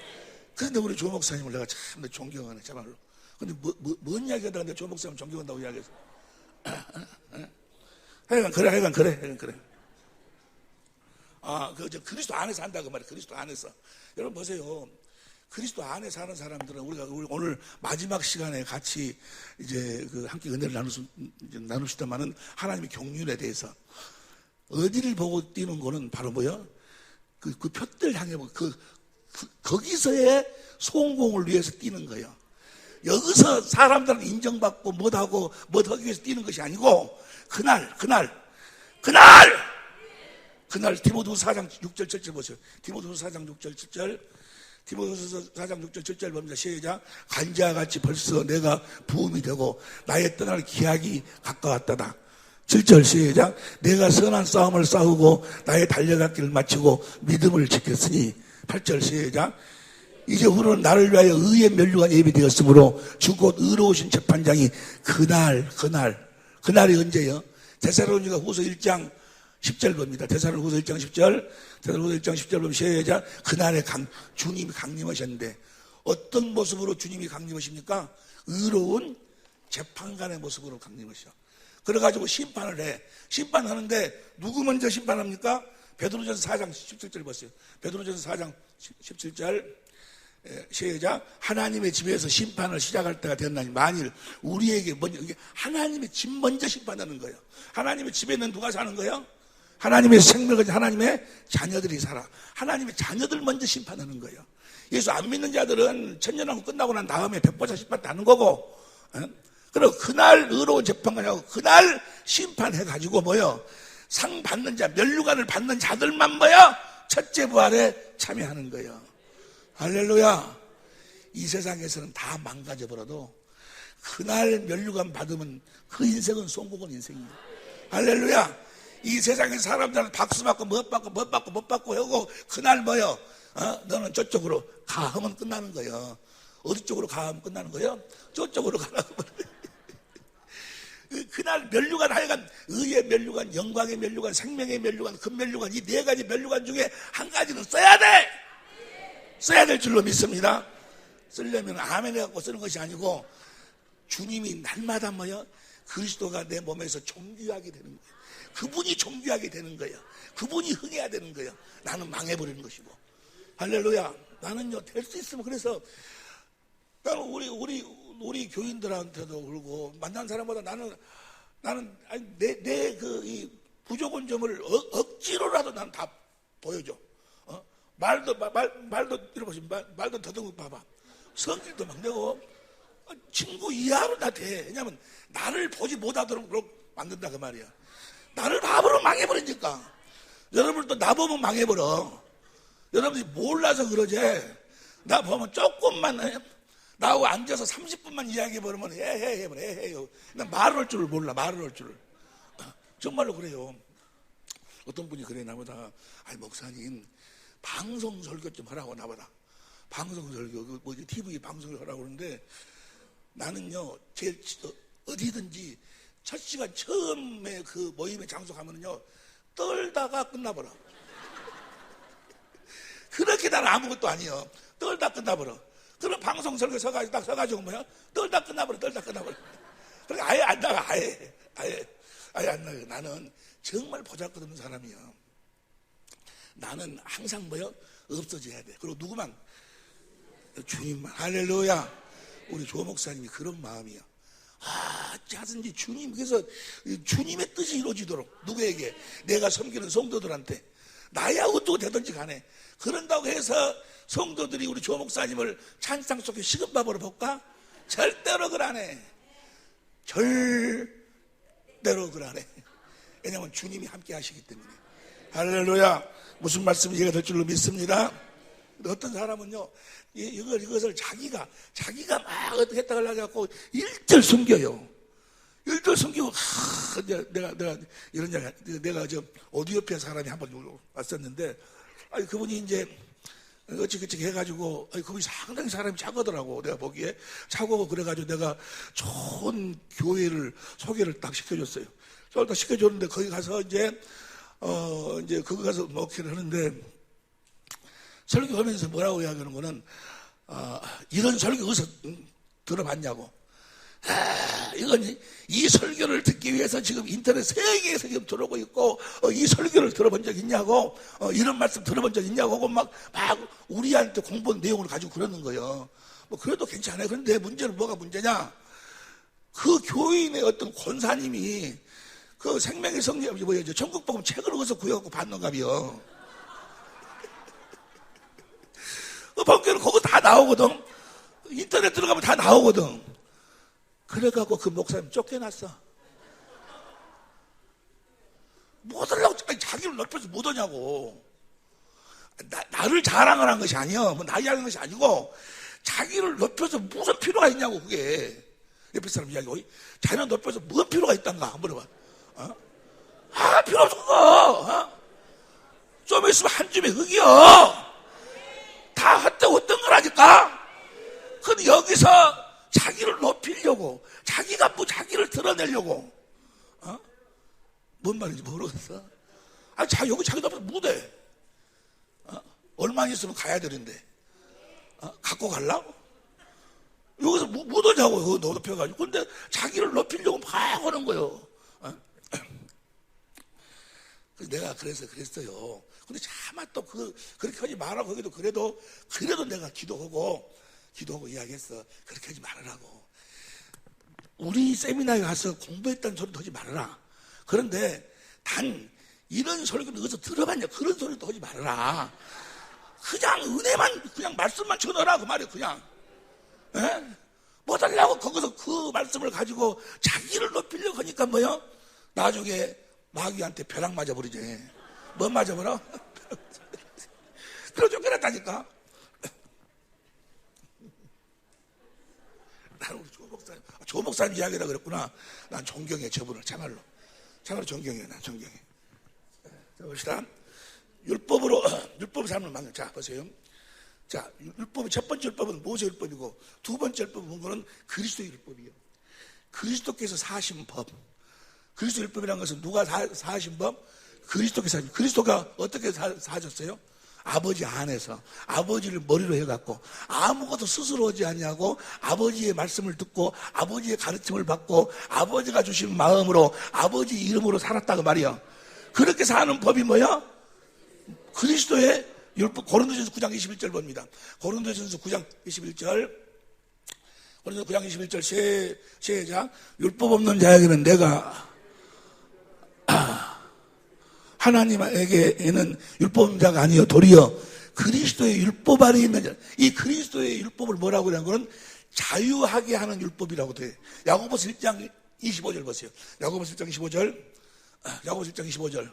그런데 우리 조 목사님을 내가 참 존경하네, 정말로. 근데 뭔 이야기 하다가 내가 조 목사님 존경한다고 이야기했어. 하여간 그래. 그리스도 안에서 한다고 말이야. 그리스도 안에서. 여러분 보세요. 그리스도 안에 사는 사람들은 우리 오늘 마지막 시간에 같이 이제 함께 은혜를 나누시다마는 하나님의 경륜에 대해서 어디를 보고 뛰는 거는 바로 그 표들 향해 거기서의 성공을 위해서 뛰는 거예요. 여기서 사람들은 인정받고 못하고 못하기 위해서 뛰는 것이 아니고 그날 디모데후서 4장 6절 7절 보세요. 디모데후서 4장 6절 7절 디모데후서 4장 6절 7절 봅니다. 시작. 간지와 같이 벌써 내가 부음이 되고 나의 떠날 기약이 가까웠다다. 7절 시작. 내가 선한 싸움을 싸우고 나의 달려갔기를 마치고 믿음을 지켰으니. 8절 시작. 이제 후로는 나를 위하여 의의 면류관 예비되었으므로 주 곧 의로우신 재판장이 그날이 언제요? 데살로니가 후서 1장 10절 봅니다. 데살로니가 후서 1장 10절 보면 시작. 그날에 주님이 강림하셨는데 어떤 모습으로 주님이 강림하십니까? 의로운 재판관의 모습으로 강림하셔. 그래가지고 심판을 해. 심판하는데 누구 먼저 심판합니까? 베드로전서 4장 17절 보세요. 베드로전서 4장 17절 시작. 하나님의 집에서 심판을 시작할 때가 됐나니 만일 우리에게 먼저, 이게 하나님의 집 먼저 심판하는 거예요. 하나님의 집에는 누가 사는 거예요? 하나님의 생명을 가진 하나님의 자녀들이 살아. 하나님의 자녀들 먼저 심판하는 거예요. 예수 안 믿는 자들은 천년왕국 끝나고 난 다음에 백보자 심판 하는 거고, 그리고 그날 의로운 재판관하고 그날 심판해가지고 상 받는 자, 면류관을 받는 자들만 첫째 부활에 참여하는 거예요. 할렐루야. 이 세상에서는 다 망가져버려도 그날 면류관 받으면 그 인생은 성공한 인생이에요. 할렐루야. 이 세상에 사람들은 박수 받고 못 받고 하고 그날 너는 저쪽으로 가 하면 끝나는 거예요. 어디 쪽으로 가 하면 끝나는 거예요? 저쪽으로 가라고. 그날 면류관, 하여간 의의 면류관, 영광의 면류관, 생명의 면류관, 금면류관, 이 네 가지 면류관 중에 한 가지는 써야 돼. 써야 될 줄로 믿습니다. 쓰려면 아멘 해갖고 쓰는 것이 아니고 주님이 날마다 그리스도가 내 몸에서 존귀하게 되는 거예요. 그분이 존귀하게 되는 거예요. 그분이 흥해야 되는 거예요. 나는 망해버리는 것이고. 할렐루야. 나는요 될 수 있으면, 그래서 나는 우리 교인들한테도 그러고 만난 사람보다 나는 내 이 부족한 점을 억지로라도 난 다 보여줘. 말도 들어보시면 말도 더듬어 봐봐. 성질도 막 내고 친구 이하로 다 돼. 왜냐면 나를 보지 못하도록 만든다 그 말이야. 나를 바보로 망해버리니까. 여러분도 나 보면 망해버려. 여러분들이 몰라서 그러지. 나 보면 조금만 나하고 앉아서 30분만 이야기해버리면 해요. 난 말을 할 줄을 몰라. 말을 할 줄을. 정말로 그래요. 어떤 분이 그래 나보다 목사님 방송 설교 좀 하라고 나보다. 방송 설교 뭐 TV 방송을 하라고 그러는데 나는요 제일 어디든지 첫 시간 처음에 그 모임의 장소 가면은요 떨다가 끝나버려. 그렇게 나는 아무것도 아니요. 떨다 끝나버려. 그럼 방송 설교 서가지고 딱 서가지고 뭐야? 떨다 끝나버려. 그러니까 아예 안 나가. 아예 안 나가. 나는 정말 보잘것없는 사람이야. 나는 항상 뭐야? 없어져야 돼. 그리고 누구만? 주님만. 할렐루야. 우리 조 목사님이 그런 마음이야. 하든지 주님, 그래서 주님의 뜻이 이루어지도록 누구에게? 내가 섬기는 성도들한테. 나야 어떻게 되든지 간에. 그런다고 해서 성도들이 우리 조 목사님을 찬상 속에 식은밥으로 볼까? 절대로 그러네. 절대로 그러네. 왜냐하면 주님이 함께 하시기 때문에. 할렐루야. 무슨 말씀이 이해가 될 줄로 믿습니다. 어떤 사람은요 이것을 자기가 막 어떻게 했다 하려고 일절 숨겨요. 일절 숨기고 내가 이런 얘기, 내가 저 오디오피아 사람이 한번 왔었는데 그분이 이제 어찌그찌 해가지고 그분이 상당히 사람이 착하더라고. 내가 보기에 착하고 그래가지고 내가 좋은 교회를 소개를 딱 시켜줬어요. 딱 시켜줬는데 거기 가서 이제 거기 가서 목회를 하는데 설교하면서 뭐라고 이야기하는 거는 이런 설교 어디서 들어봤냐고. 이 설교를 듣기 위해서 지금 인터넷 세계에서 지금 들어오고 있고 이 설교를 들어본 적 있냐고, 이런 말씀 들어본 적 있냐고 막 우리한테 공부한 내용을 가지고 그러는 거예요. 뭐 그래도 괜찮아요. 그런데 문제는 뭐가 문제냐? 그 교인의 어떤 권사님이 그 생명의 성령 전국복음 책을 어디서 구해갖고 받는가비요. 번개는 그거 다 나오거든. 인터넷 들어가면 다 나오거든. 그래갖고 그 목사님 쫓겨났어. 못 하려고, 자기를 넓혀서 못 오냐고. 나를 자랑을 한 것이 아니야. 뭐 나 이야기한 것이 아니고, 자기를 넓혀서 무슨 필요가 있냐고, 그게. 옆에 사람 이야기하고, 자기를 넓혀서 무슨 필요가 있단가? 물어봐. 필요 없어, 그거. 좀 있으면 한 줌의 흙이요. 다 어떤 거라니까? 근데 여기서 자기를 높이려고, 자기가 뭐 자기를 드러내려고, 뭔 말인지 모르겠어. 여기 자기도 앞에서 못해. 얼마 있으면 가야 되는데, 갖고 가려고? 여기서 못 오냐고, 그거 높여가지고. 근데 자기를 높이려고 막 하는 거예요. 내가 그래서 그랬어요. 근데 차마 또 그렇게 하지 마라. 거기도 그래도 내가 기도하고 이야기했어. 그렇게 하지 말으라고. 우리 세미나에 가서 공부했다는 소리도 하지 말아라. 그런데 단 이런 설교를 어디서 들어봤냐, 그런 소리도 하지 말아라. 그냥 은혜만, 그냥 말씀만 전하라 그 말이에요. 그냥 뭐 달라고 거기서 그 말씀을 가지고 자기를 높이려고 하니까 뭐요? 나중에 마귀한테 벼락 맞아버리지. 뭐 맞아버려? 그래 쫓겨났다니까. 나는 우리 조 목사님 이야기라 그랬구나. 난 존경해, 저분을. 참말로 존경해. 난 존경해. 자, 봅시다. 율법의 삶을 만든. 자, 보세요. 자, 율법의 첫 번째 율법은 모세 율법이고, 두 번째 율법은 거는 그리스도의 율법이에요. 그리스도께서 사신 법. 그리스도 율법이라는 것은 누가 사신 법? 그리스도께서 사신. 그리스도가 어떻게 사셨어요? 아버지 안에서 아버지를 머리로 해갖고 아무것도 스스로 하지 않냐고 아버지의 말씀을 듣고 아버지의 가르침을 받고 아버지가 주신 마음으로 아버지 이름으로 살았다고 말이야. 그렇게 사는 법이 뭐야? 그리스도의 율법. 고린도전서 9장 21절 봅니다. 고린도전서 9장 21절. 고린도전서 9장 21절 시작. 율법 없는 자에게는 내가 하나님에게는 율법 없는 자가 아니요 도리어 그리스도의 율법 안에 있는 자. 이 그리스도의 율법을 뭐라고 하는 거는 자유하게 하는 율법이라고 돼. 야고보서 1장 25절 보세요. 야고보서 1장 25절. 야고보서 1장 25절.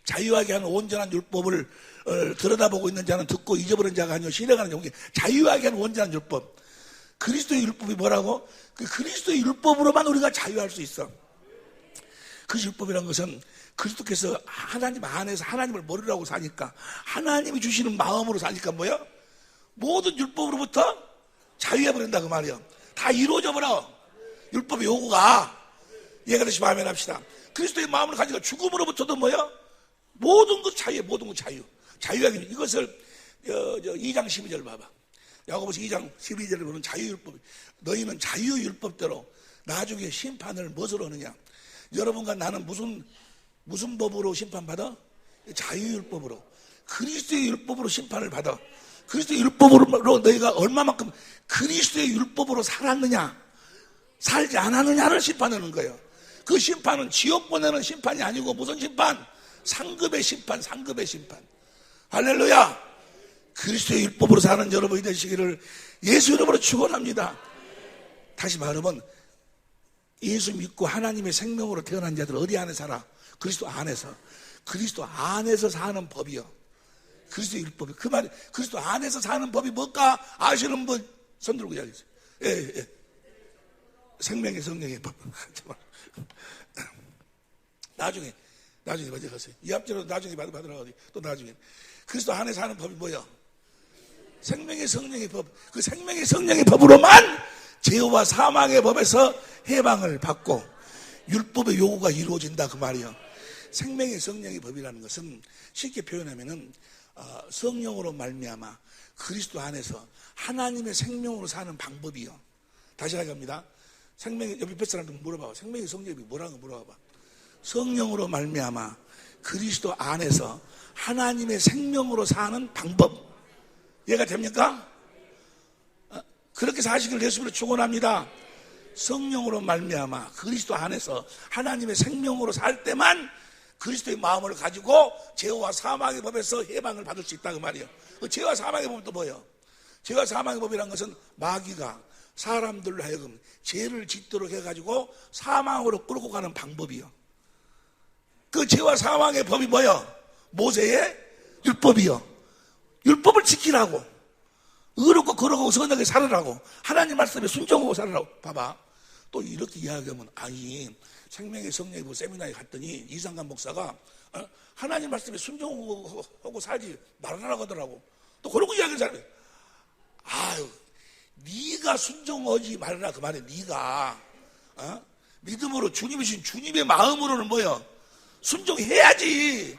자유하게 하는 온전한 율법을 들여다보고 있는 자는 듣고 잊어버린 자가 아니요 실행하는 자가 자유하게 하는 온전한 율법. 그리스도의 율법이 뭐라고? 그 그리스도의 율법으로만 우리가 자유할 수 있어. 그 율법이라는 것은 그리스도께서 하나님 안에서 하나님을 모르라고 사니까 하나님이 주시는 마음으로 사니까 뭐야? 모든 율법으로부터 자유해버린다 그 말이야. 다 이루어져 버려. 율법의 요구가. 이해가 되시면 아멘 합시다. 그리스도의 마음을 가지고 죽음으로부터도 뭐야? 모든 것 자유해. 모든 것 자유. 자유하게. 이것을 2장 12절 봐봐. 야고보서 2장 12절에 보면 자유율법. 너희는 자유율법대로 나중에 심판을 무엇으로 하느냐? 여러분과 나는 무슨 법으로 심판받아? 자유율법으로. 그리스도의 율법으로 심판을 받아. 그리스도의 율법으로 너희가 얼마만큼 그리스도의 율법으로 살았느냐 살지 않았느냐를 심판하는 거예요. 그 심판은 지옥 보내는 심판이 아니고 무슨 심판? 상급의 심판. 상급의 심판. 할렐루야. 그리스도의 율법으로 사는 여러분이 되시기를 예수 이름으로 축원합니다. 다시 말하면 예수 믿고 하나님의 생명으로 태어난 자들 어디 안에 살아? 그리스도 안에서. 그리스도 안에서 사는 법이요. 그리스도의 율법이. 그 말이 그리스도 안에서 사는 법이 뭘까? 아시는 분 손 들고 이야기하세요. 예. 생명의 성령의 법. 나중에 먼저 가세요. 이 앞뒤로 나중에 받으라고 하지. 또 나중에. 그리스도 안에 사는 법이 뭐야? 생명의 성령의 법. 그 생명의 성령의 법으로만 죄와 사망의 법에서 해방을 받고 율법의 요구가 이루어진다 그 말이야. 생명의 성령의 법이라는 것은 쉽게 표현하면은 성령으로 말미암아 그리스도 안에서 하나님의 생명으로 사는 방법이요. 다시 하겠습니다. 옆에 사람들 물어봐. 생명의 성령이 뭐라고 물어봐. 성령으로 말미암아 그리스도 안에서 하나님의 생명으로 사는 방법. 이해가 됩니까? 그렇게 사시기를 예수님으로 축원합니다. 성령으로 말미암아 그리스도 안에서 하나님의 생명으로 살 때만 그리스도의 마음을 가지고 죄와 사망의 법에서 해방을 받을 수 있다 그 말이에요. 그 죄와 사망의 법은 또 뭐예요? 죄와 사망의 법이라는 것은 마귀가 사람들로 하여금 죄를 짓도록 해가지고 사망으로 끌고 가는 방법이요. 그 죄와 사망의 법이 뭐예요? 모세의 율법이요. 율법을 지키라고. 의롭고 거룩하고 선하게 살으라고. 하나님 말씀에 순종하고 살으라고. 봐봐. 또 이렇게 이야기하면 아니 생명의 성령의 세미나에 갔더니 이상관 목사가 하나님 말씀에 순종하고 살지 말아라고 하더라고. 또 그러고 이야기하는 사람이 아유 네가 순종하지 말아라 그 말이야. 네가 믿음으로 주님이 주신 주님의 마음으로는 뭐야? 순종해야지.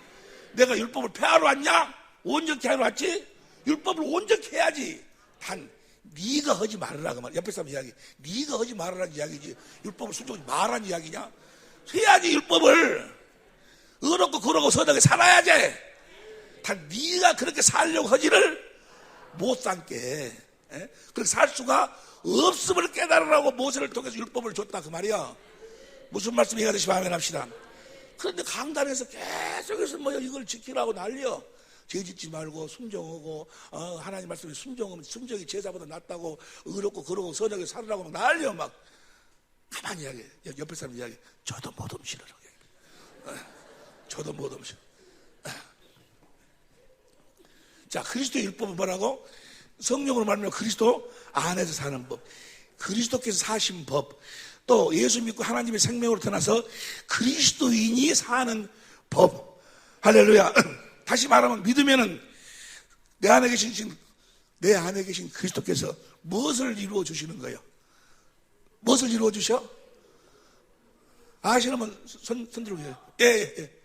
내가 율법을 폐하러 왔냐? 온전케 하러 왔지? 율법을 온전케 해야지. 단 네가 하지 말아라 그 말. 옆에 사람 이야기. 네가 하지 말아라는 이야기지. 율법을 순종하지 말라는 이야기냐? 해야지 율법을. 의롭고 거룩하고 선하게 살아야지. 단 네가 그렇게 살려고 하지를 못 삼게. 그렇게 살 수가 없음을 깨달으라고 모세를 통해서 율법을 줬다 그 말이야. 무슨 말씀 이해가 되시면 아멘 합시다. 그런데 강단에서 계속해서 뭐 이걸 지키라고 난리여. 죄짓지 말고 순종하고 하나님 말씀에 순종하면 순종이 제사보다 낫다고 의롭고 거룩하고 선하게 살으라고 막 난리여. 막 가만히 이야기해. 옆에 사람 이야기해. 저도 못 음시라고 이야기해. 저도 못 음시. 자, 그리스도의 율법은 뭐라고? 성령으로 말하면 그리스도 안에서 사는 법. 그리스도께서 사신 법. 또 예수 믿고 하나님의 생명으로 태어나서 그리스도인이 사는 법. 할렐루야. 다시 말하면 믿으면은 내 안에 계신 그리스도께서 무엇을 이루어 주시는 거예요? 무엇을 이루어 주셔? 아시는 분 손 들고 계세요. 예.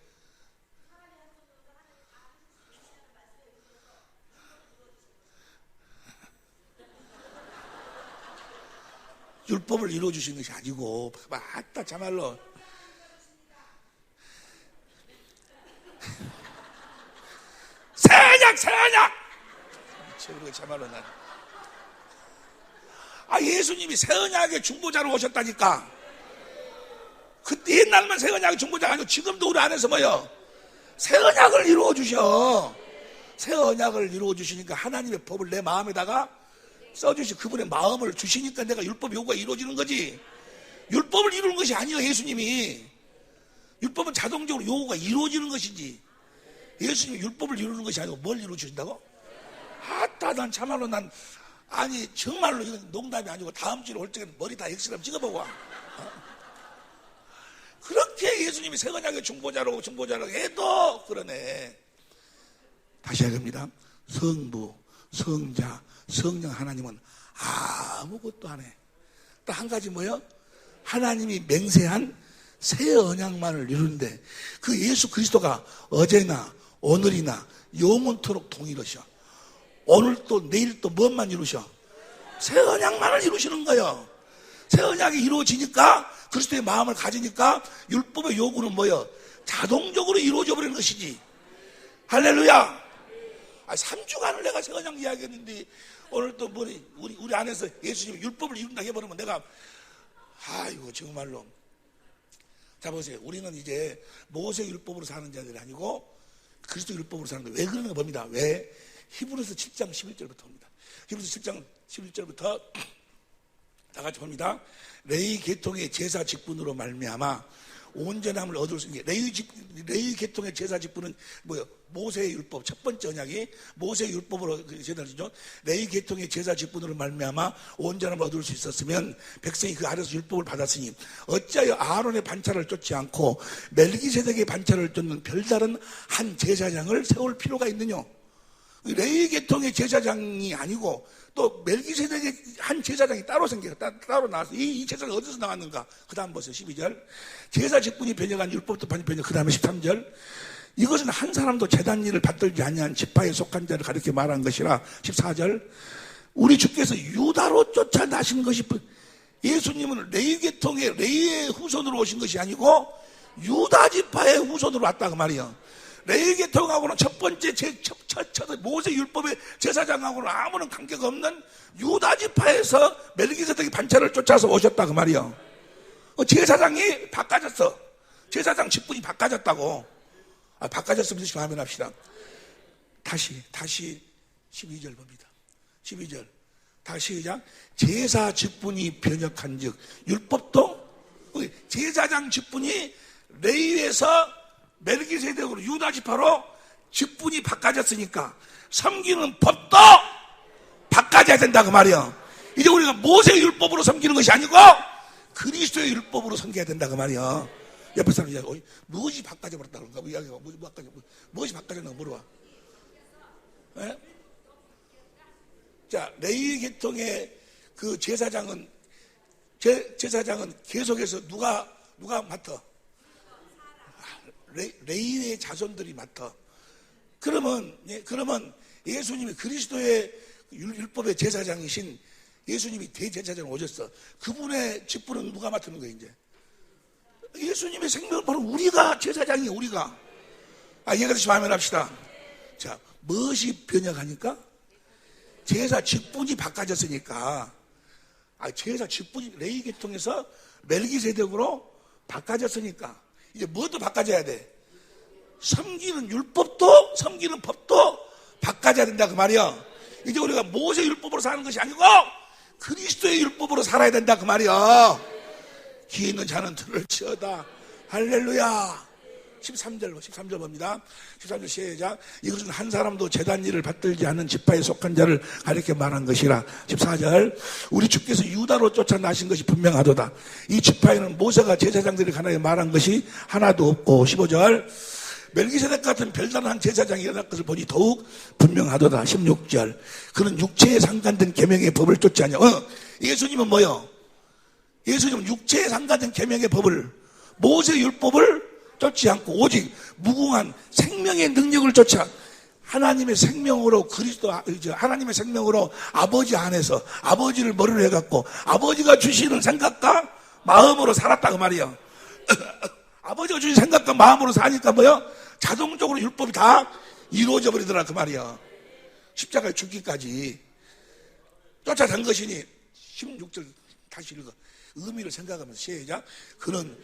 율법을 이루어 주신 것이 아니고 맞다 참말로 새언약 최고로 참말로 난 예수님이 새언약의 중보자로 오셨다니까. 그때 옛날만 새언약의 중보자가 아니고 지금도 우리 안에서 뭐요? 새언약을 이루어 주셔. 새 언약을 이루어 주시니까 하나님의 법을 내 마음에다가 써주시, 그분의 마음을 주시니까 내가 율법 요구가 이루어지는 거지. 율법을 이루는 것이 아니요, 예수님이. 율법은 자동적으로 요구가 이루어지는 것이지. 예수님이 율법을 이루는 것이 아니고 뭘 이루어주신다고? 아따, 난 참말로 아니 정말로 이건 농담이 아니고 다음 주에 올 때는 머리 다 엑스레이 찍어보고 와. 그렇게 예수님이 새 언약의 중보자라고 해도 그러네. 다시 하겠습니다. 성부, 성자, 성령 하나님은 아무것도 안 해. 딱 한 가지 뭐요? 하나님이 맹세한 새 언약만을 이루는데 그 예수 그리스도가 어제나 오늘이나 영원토록 동일하셔. 오늘도 내일도 뭔만 이루셔? 새 언약만을 이루시는 거예요. 새 언약이 이루어지니까 그리스도의 마음을 가지니까 율법의 요구는 뭐예요? 자동적으로 이루어져 버리는 것이지. 할렐루야. 3주간을 내가 새 언약 이야기했는데 오늘 또 우리 안에서 예수님이 율법을 이룬다 해버리면 내가 아이고 정말로. 자 보세요. 우리는 이제 모세 율법으로 사는 자들이 아니고 그리스도 율법으로 사는 거예요. 왜 그러는가 봅니다. 왜? 히브리서 7장 11절부터 봅니다. 히브리서 7장 11절부터 다 같이 봅니다. 레위 계통의 제사 직분으로 말미암아 온전함을 얻을 수 있는 게 레위 계통의 제사 직분은 뭐예요? 모세의 율법 첫 번째 언약이 모세의 율법으로 제사지죠. 레위 계통의 제사 직분으로 말미암아 온전함을 얻을 수 있었으면 백성이 그 아래서 율법을 받았으니 어찌하여 아론의 반차를 쫓지 않고 멜기세덱의 반차를 쫓는 별다른 한 제사장을 세울 필요가 있느냐? 레위 계통의 제사장이 아니고 또 멜기세덱의 한 제사장이 따로 생겨요. 따로 나와서 이 제사가 어디서 나왔는가? 그 다음 보세요. 12절. 제사 직분이 변형한 율법도 변형. 그 다음에 13절. 이것은 한 사람도 제단 일을 받들지 아니한 지파에 속한 자를 가리켜 말한 것이라. 14절. 우리 주께서 유다로 쫓아나신 것이 예수님은 레위 계통의 레위의 후손으로 오신 것이 아니고 유다 지파의 후손으로 왔다 그 말이에요. 레위 계통하고는 첫 번째 모세 율법의 제사장하고는 아무런 관계가 없는 유다 지파에서 멜기세덱의 반차를 쫓아서 오셨다 그 말이요. 제사장이 바꿔졌어. 제사장 직분이 바꿔졌다고. 바꿔졌으면 다시 화면합시다. 다시 12절 봅니다. 12절 다시 시작. 제사 직분이 변혁한즉 율법도 제사장 직분이 레위에서 멜기세덱으로 유다 지파로 직분이 바꿔졌으니까 섬기는 법도 바꿔져야 된다 그 말이야. 이제 우리가 모세의 율법으로 섬기는 것이 아니고 그리스도의 율법으로 섬겨야 된다 그 말이야. 옆에 사람 이야기, 무엇이 바꿔져 버렸다 그런가? 이야기가 무엇이 바꿔졌나 물어봐. 네? 자, 레위 계통의 그 제사장은 계속해서 누가 맡아? 레위의 자손들이 맡아. 그러면 예수님이 그리스도의 율법의 제사장이신 예수님이 대제사장으로 오셨어. 그분의 직분은 누가 맡는 거예요, 이제? 예수님의 생명은 바로 우리가 제사장이에요, 우리가. 이해가듯이 화면합시다. 자, 무엇이 변혁하니까? 제사 직분이 바꿔졌으니까. 제사 직분이 레위 계통에서 멜기세덱으로 바꿔졌으니까. 이제 뭐도 바꿔줘야 돼? 섬기는 율법도 섬기는 법도 바꿔줘야 된다 그 말이야. 이제 우리가 모세 율법으로 사는 것이 아니고 그리스도의 율법으로 살아야 된다 그 말이야. 귀 있는 자는 들을지어다. 할렐루야. 13절 봅니다. 13절 시작. 이것은 한 사람도 제단 일을 받들지 않는 지파에 속한 자를 가리켜 말한 것이라. 14절. 우리 주께서 유다로 쫓아나신 것이 분명하도다. 이 지파에는 모세가 제사장들이 가나에 말한 것이 하나도 없고. 15절. 멜기세덱 같은 별다른 한 제사장이 일어날 것을 보니 더욱 분명하도다. 16절. 그는 육체에 상관된 계명의 법을 쫓지 않냐. 예수님은 뭐요? 예수님은 육체에 상관된 계명의 법을, 모세 율법을 쫓지 않고 오직 무궁한 생명의 능력을 쫓아 하나님의 생명으로 하나님의 생명으로 아버지 안에서 아버지를 머리로 해갖고 아버지가 주시는 생각과 마음으로 살았다 그 말이에요. 아버지가 주신 생각과 마음으로 사니까 뭐요? 자동적으로 율법이 다 이루어져 버리더라 그 말이야. 십자가에 죽기까지 쫓아간 것이니. 16절 다시 읽어. 의미를 생각하면서 시작. 그는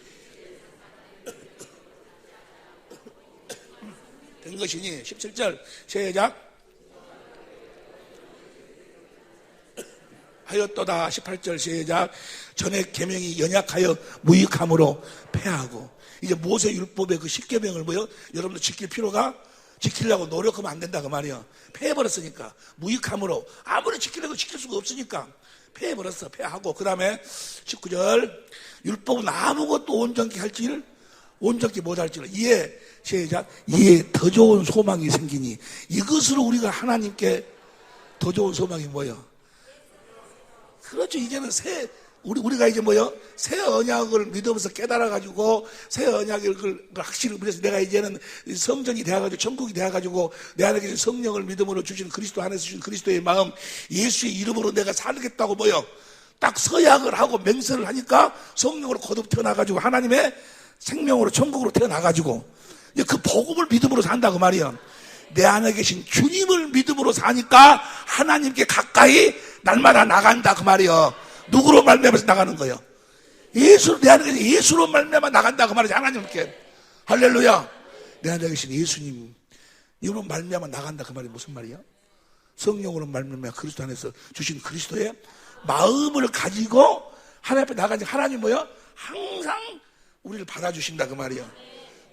된 것이니 17절 시작. 하였도다. 18절 시작. 전에 계명이 연약하여 무익함으로 패하고. 이제 모세 율법의 그 10계명을 뭐요? 여러분도 지키려고 노력하면 안 된다 그 말이야. 패해버렸으니까. 무익함으로. 아무리 지키려고 지킬 수가 없으니까 패해버렸어. 패하고. 그 다음에 19절 율법은 아무것도 온전히 할지를 온전히 못할지를 이에 시작. 이에 더 좋은 소망이 생기니. 이것으로 우리가 하나님께 더 좋은 소망이 뭐예요? 그렇죠. 이제는 우리가 이제 새 언약을 믿으면서 깨달아가지고, 새 언약을 확실히, 그래서 내가 이제는 성전이 되어가지고, 천국이 되어가지고, 내 안에 계신 성령을 믿음으로 주신 그리스도 안에서 주신 그리스도의 마음, 예수의 이름으로 내가 살겠다고 딱 서약을 하고 맹세를 하니까 성령으로 거듭 태어나가지고, 하나님의 생명으로 천국으로 태어나가지고, 이제 그 복음을 믿음으로 산다고 말이야. 내 안에 계신 주님을 믿음으로 사니까 하나님께 가까이 날마다 나간다 그 말이요. 누구로 말미암아서 나가는 거예요? 내 안에 계신 예수로 말미암아 나간다 그 말이지. 하나님께. 할렐루야. 내 안에 계신 예수님 이로 말미암아 나간다 그 말이 무슨 말이야? 성령으로 말미암아 그리스도 안에서 주신 그리스도의 마음을 가지고 하나님 앞에 나가니 하나님 항상 우리를 받아주신다 그 말이야.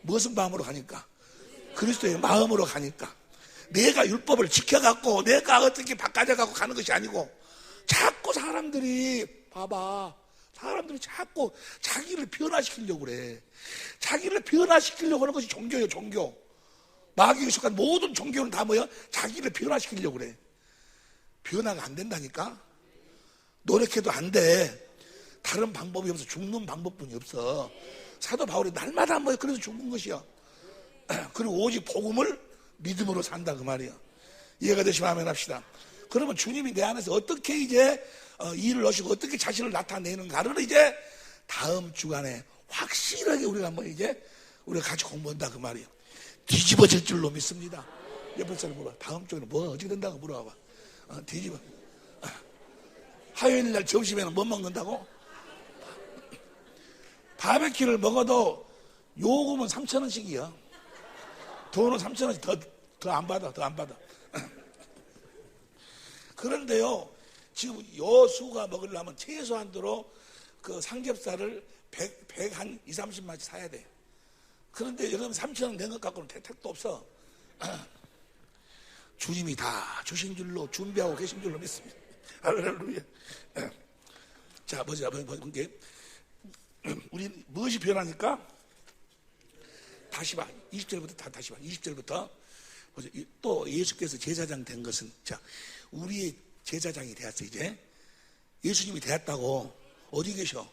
무슨 마음으로 가니까? 그리스도의 마음으로 가니까. 내가 율법을 지켜갖고 내가 어떻게 바꿔져갖고 가는 것이 아니고, 자꾸 사람들이 자꾸 자기를 변화시키려고 그래. 자기를 변화시키려고 하는 것이 종교예요. 종교. 마귀에 속한 모든 종교는 다 자기를 변화시키려고 그래. 변화가 안 된다니까. 노력해도 안 돼. 다른 방법이 없어. 죽는 방법뿐이 없어. 사도 바울이 날마다 그래서 죽은 것이야. 그리고 오직 복음을 믿음으로 산다 그 말이야. 이해가 되시면 아멘 합시다. 그러면 주님이 내 안에서 어떻게 이제 일을 하시고 어떻게 자신을 나타내는가를 이제 다음 주간에 확실하게 우리가 우리가 같이 공부한다 그 말이야. 뒤집어질 줄로 믿습니다. 옆에 사람 물어봐. 다음 주에는 어떻게 된다고 물어봐. 뒤집어. 화요일 날 점심에는 뭐 먹는다고? 바베큐를 먹어도 요금은 3,000원씩이야. 돈은 3,000원씩 더 안 받아. 그런데요, 지금 여수가 먹으려면 최소한도로 그 삼겹살을 100 한 2, 30마리 사야 돼. 그런데 여러분 3,000원 낸 것 갖고는 택도 없어. 주님이 다 주신 줄로 준비하고 계신 줄로 믿습니다. 할렐루야. 자, 보자. 우리 무엇이 변하니까? 다시 봐. 20절부터 다시 봐. 20절부터. 또 예수께서 제사장 된 것은, 자, 우리의 제사장이 되었어, 이제. 예수님이 되었다고. 어디 계셔?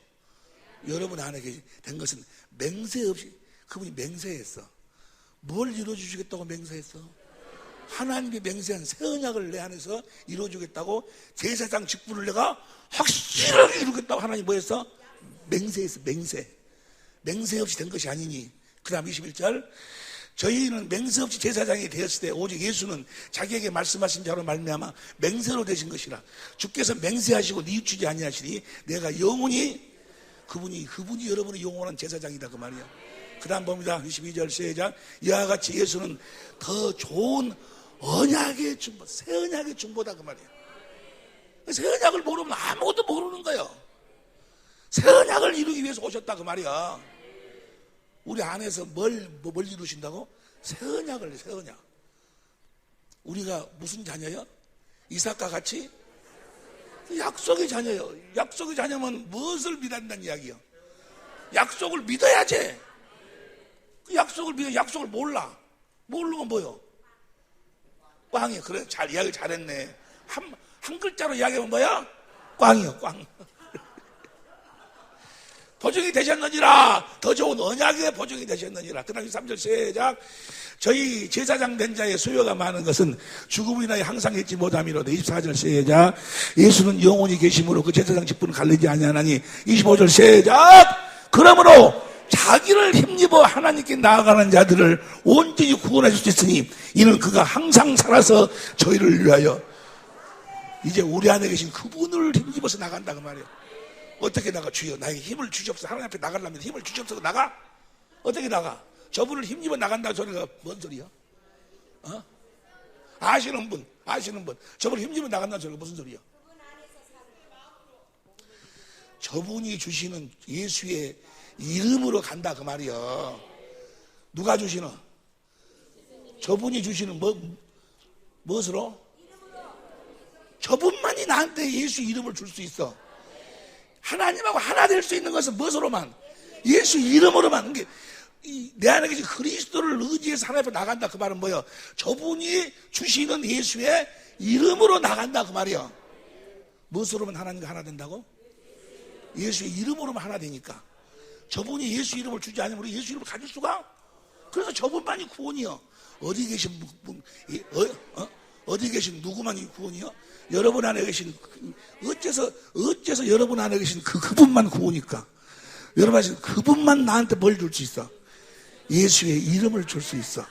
여러분 안에 된 것은 맹세 없이, 그분이 맹세했어. 뭘 이루어주시겠다고 맹세했어? 하나님이 맹세한 새 언약을 내 안에서 이루어주겠다고, 제사장 직분을 내가 확실하게 이루겠다고 하나님 했어? 맹세했어. 맹세 없이 된 것이 아니니. 그 다음 21절. 저희는 맹세 없이 제사장이 되었을 때 오직 예수는 자기에게 말씀하신 자로 말미암아 맹세로 되신 것이라. 주께서 맹세하시고 뉘우치지 아니하시니 내가 영원히 그분이 여러분의 영원한 제사장이다 그 말이야. 그 다음 봅니다. 22절 시작. 이와 같이 예수는 더 좋은 언약의 중보, 새 언약의 중보다 그 말이야. 새 언약을 모르면 아무것도 모르는 거예요. 새 언약을 이루기 위해서 오셨다 그 말이야. 우리 안에서 뭘 이루신다고? 새 언약을. 우리가 무슨 자녀요? 이삭과 같이 약속의 자녀요. 약속의 자녀면 무엇을 믿는다는 이야기요? 약속을 믿어야지. 그 약속을 믿어. 약속을 몰라. 모르면 뭐요? 꽝이요. 그래, 이야기 잘했네. 한 글자로 이야기하면 뭐야? 꽝이요, 꽝. 보증이 되셨느니라. 더 좋은 언약의 보증이 되셨느니라. 그 다음 3절 시작. 저희 제사장 된 자의 수요가 많은 것은 죽음을 인하여 항상 잊지 못함이로다. 24절 시작. 예수는 영원히 계심으로 그 제사장 직분을 갈리지 아니하나니. 25절 시작. 그러므로 자기를 힘입어 하나님께 나아가는 자들을 온전히 구원해 줄 수 있으니 이는 그가 항상 살아서 저희를 위하여. 이제 우리 안에 계신 그분을 힘입어서 나간다 그 말이에요. 어떻게 나가? 주여 나에게 힘을 주시옵소서. 하나님 앞에 나가려면 힘을 주시옵소서. 나가? 어떻게 나가? 저분을 힘입어 나간다는 소리가 뭔 소리야? 아시는 분. 저분 힘주면 나간다는 소리가 무슨 소리야? 저분이 주시는 예수의 이름으로 간다 그 말이야. 누가 주시는? 저분이 주시는 무엇으로? 저분만이 나한테 예수 이름을 줄 수 있어. 하나님하고 하나 될 수 있는 것은 무엇으로만? 예수 이름으로만. 내 안에 계신 그리스도를 의지해서 하나님 앞에 나간다 그 말은 뭐야? 저분이 주시는 예수의 이름으로 나간다 그 말이야. 무엇으로만 하나님과 하나 된다고? 예수의 이름으로만 하나 되니까. 저분이 예수 이름을 주지 않으면 우리 예수 이름을 가질 수가? 그래서 저분만이 구원이요. 어디 계신 어디 계신 누구만이 구원이요? 여러분 안에 계신 어째서 여러분 안에 계신 그분만 구원일까? 여러분 안에 그분만 나한테 뭘 줄 수 있어? 예수의 이름을 줄 수 있어.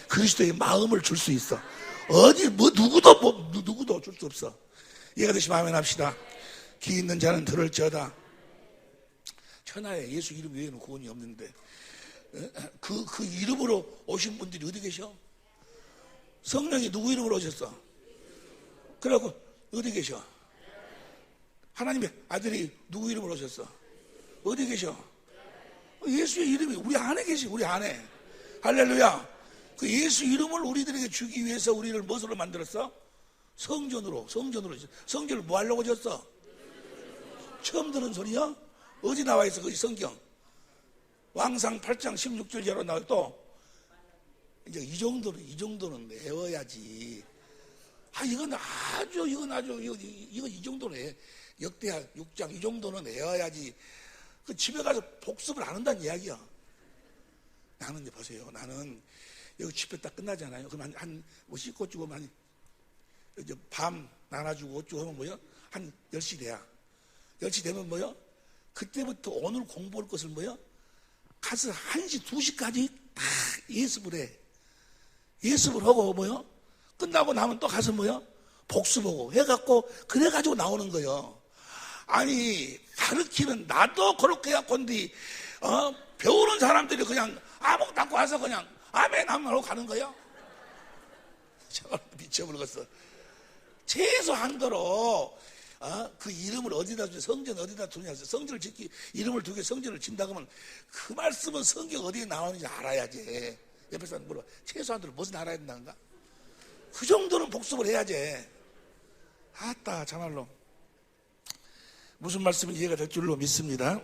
그리스도의 마음을 줄 수 있어. 누구도 줄 수 없어. 이해가 되시면 아멘 합시다. 귀 있는 자는 들을지어다. 천하에 예수 이름 외에는 구원이 없는데 그 이름으로 오신 분들이 어디 계셔? 성령이 누구 이름으로 오셨어? 그래갖고 어디 계셔? 하나님의 아들이 누구 이름으로 오셨어? 어디 계셔? 예수의 이름이 우리 안에 계시. 우리 안에. 할렐루야. 그 예수 이름을 우리들에게 주기 위해서 우리를 무엇으로 만들었어? 성전으로. 성전을 뭐 하려고 줬어? 처음 들은 소리야? 어디 나와 있어? 그 성경 왕상 8장 16절로 나와. 또 이제 이 정도는 외워야지. 이건 이 정도는 역대하 6장 이 정도는 외워야지. 그 집에 가서 복습을 안 한다는 이야기야. 나는 이제 보세요. 나는 여기 집회 딱 끝나잖아요. 그럼 한 씻고 주고 이제 밤 나눠주고 어쩌고 하면 뭐야? 한 10시 돼야. 10시 되면 뭐야? 그때부터 오늘 공부할 것을 뭐야? 가서 1시, 2시까지 다 예습을 해. 예습을 하고 뭐야? 끝나고 나면 또 가서 뭐야? 복습하고 해갖고 그래가지고 나오는 거예요. 아니 가르치는 나도 그렇게 해갖고인데 배우는 사람들이 그냥 아무것도 않고 와서 그냥 아멘 하고 가는 거예요. 정말 미쳐버렸어. 최소한도로 그 이름을 어디다 두냐, 성전 어디다 두냐, 성전을 짓기 이름을 두게 성전을 짓는다 그러면 그 말씀은 성경 어디에 나오는지 알아야지. 옆에 사람 물어. 최소한도로 무슨 알아야 된다는가? 그 정도는 복습을 해야지. 아따 참말로 무슨 말씀이 이해가 될 줄로 믿습니다.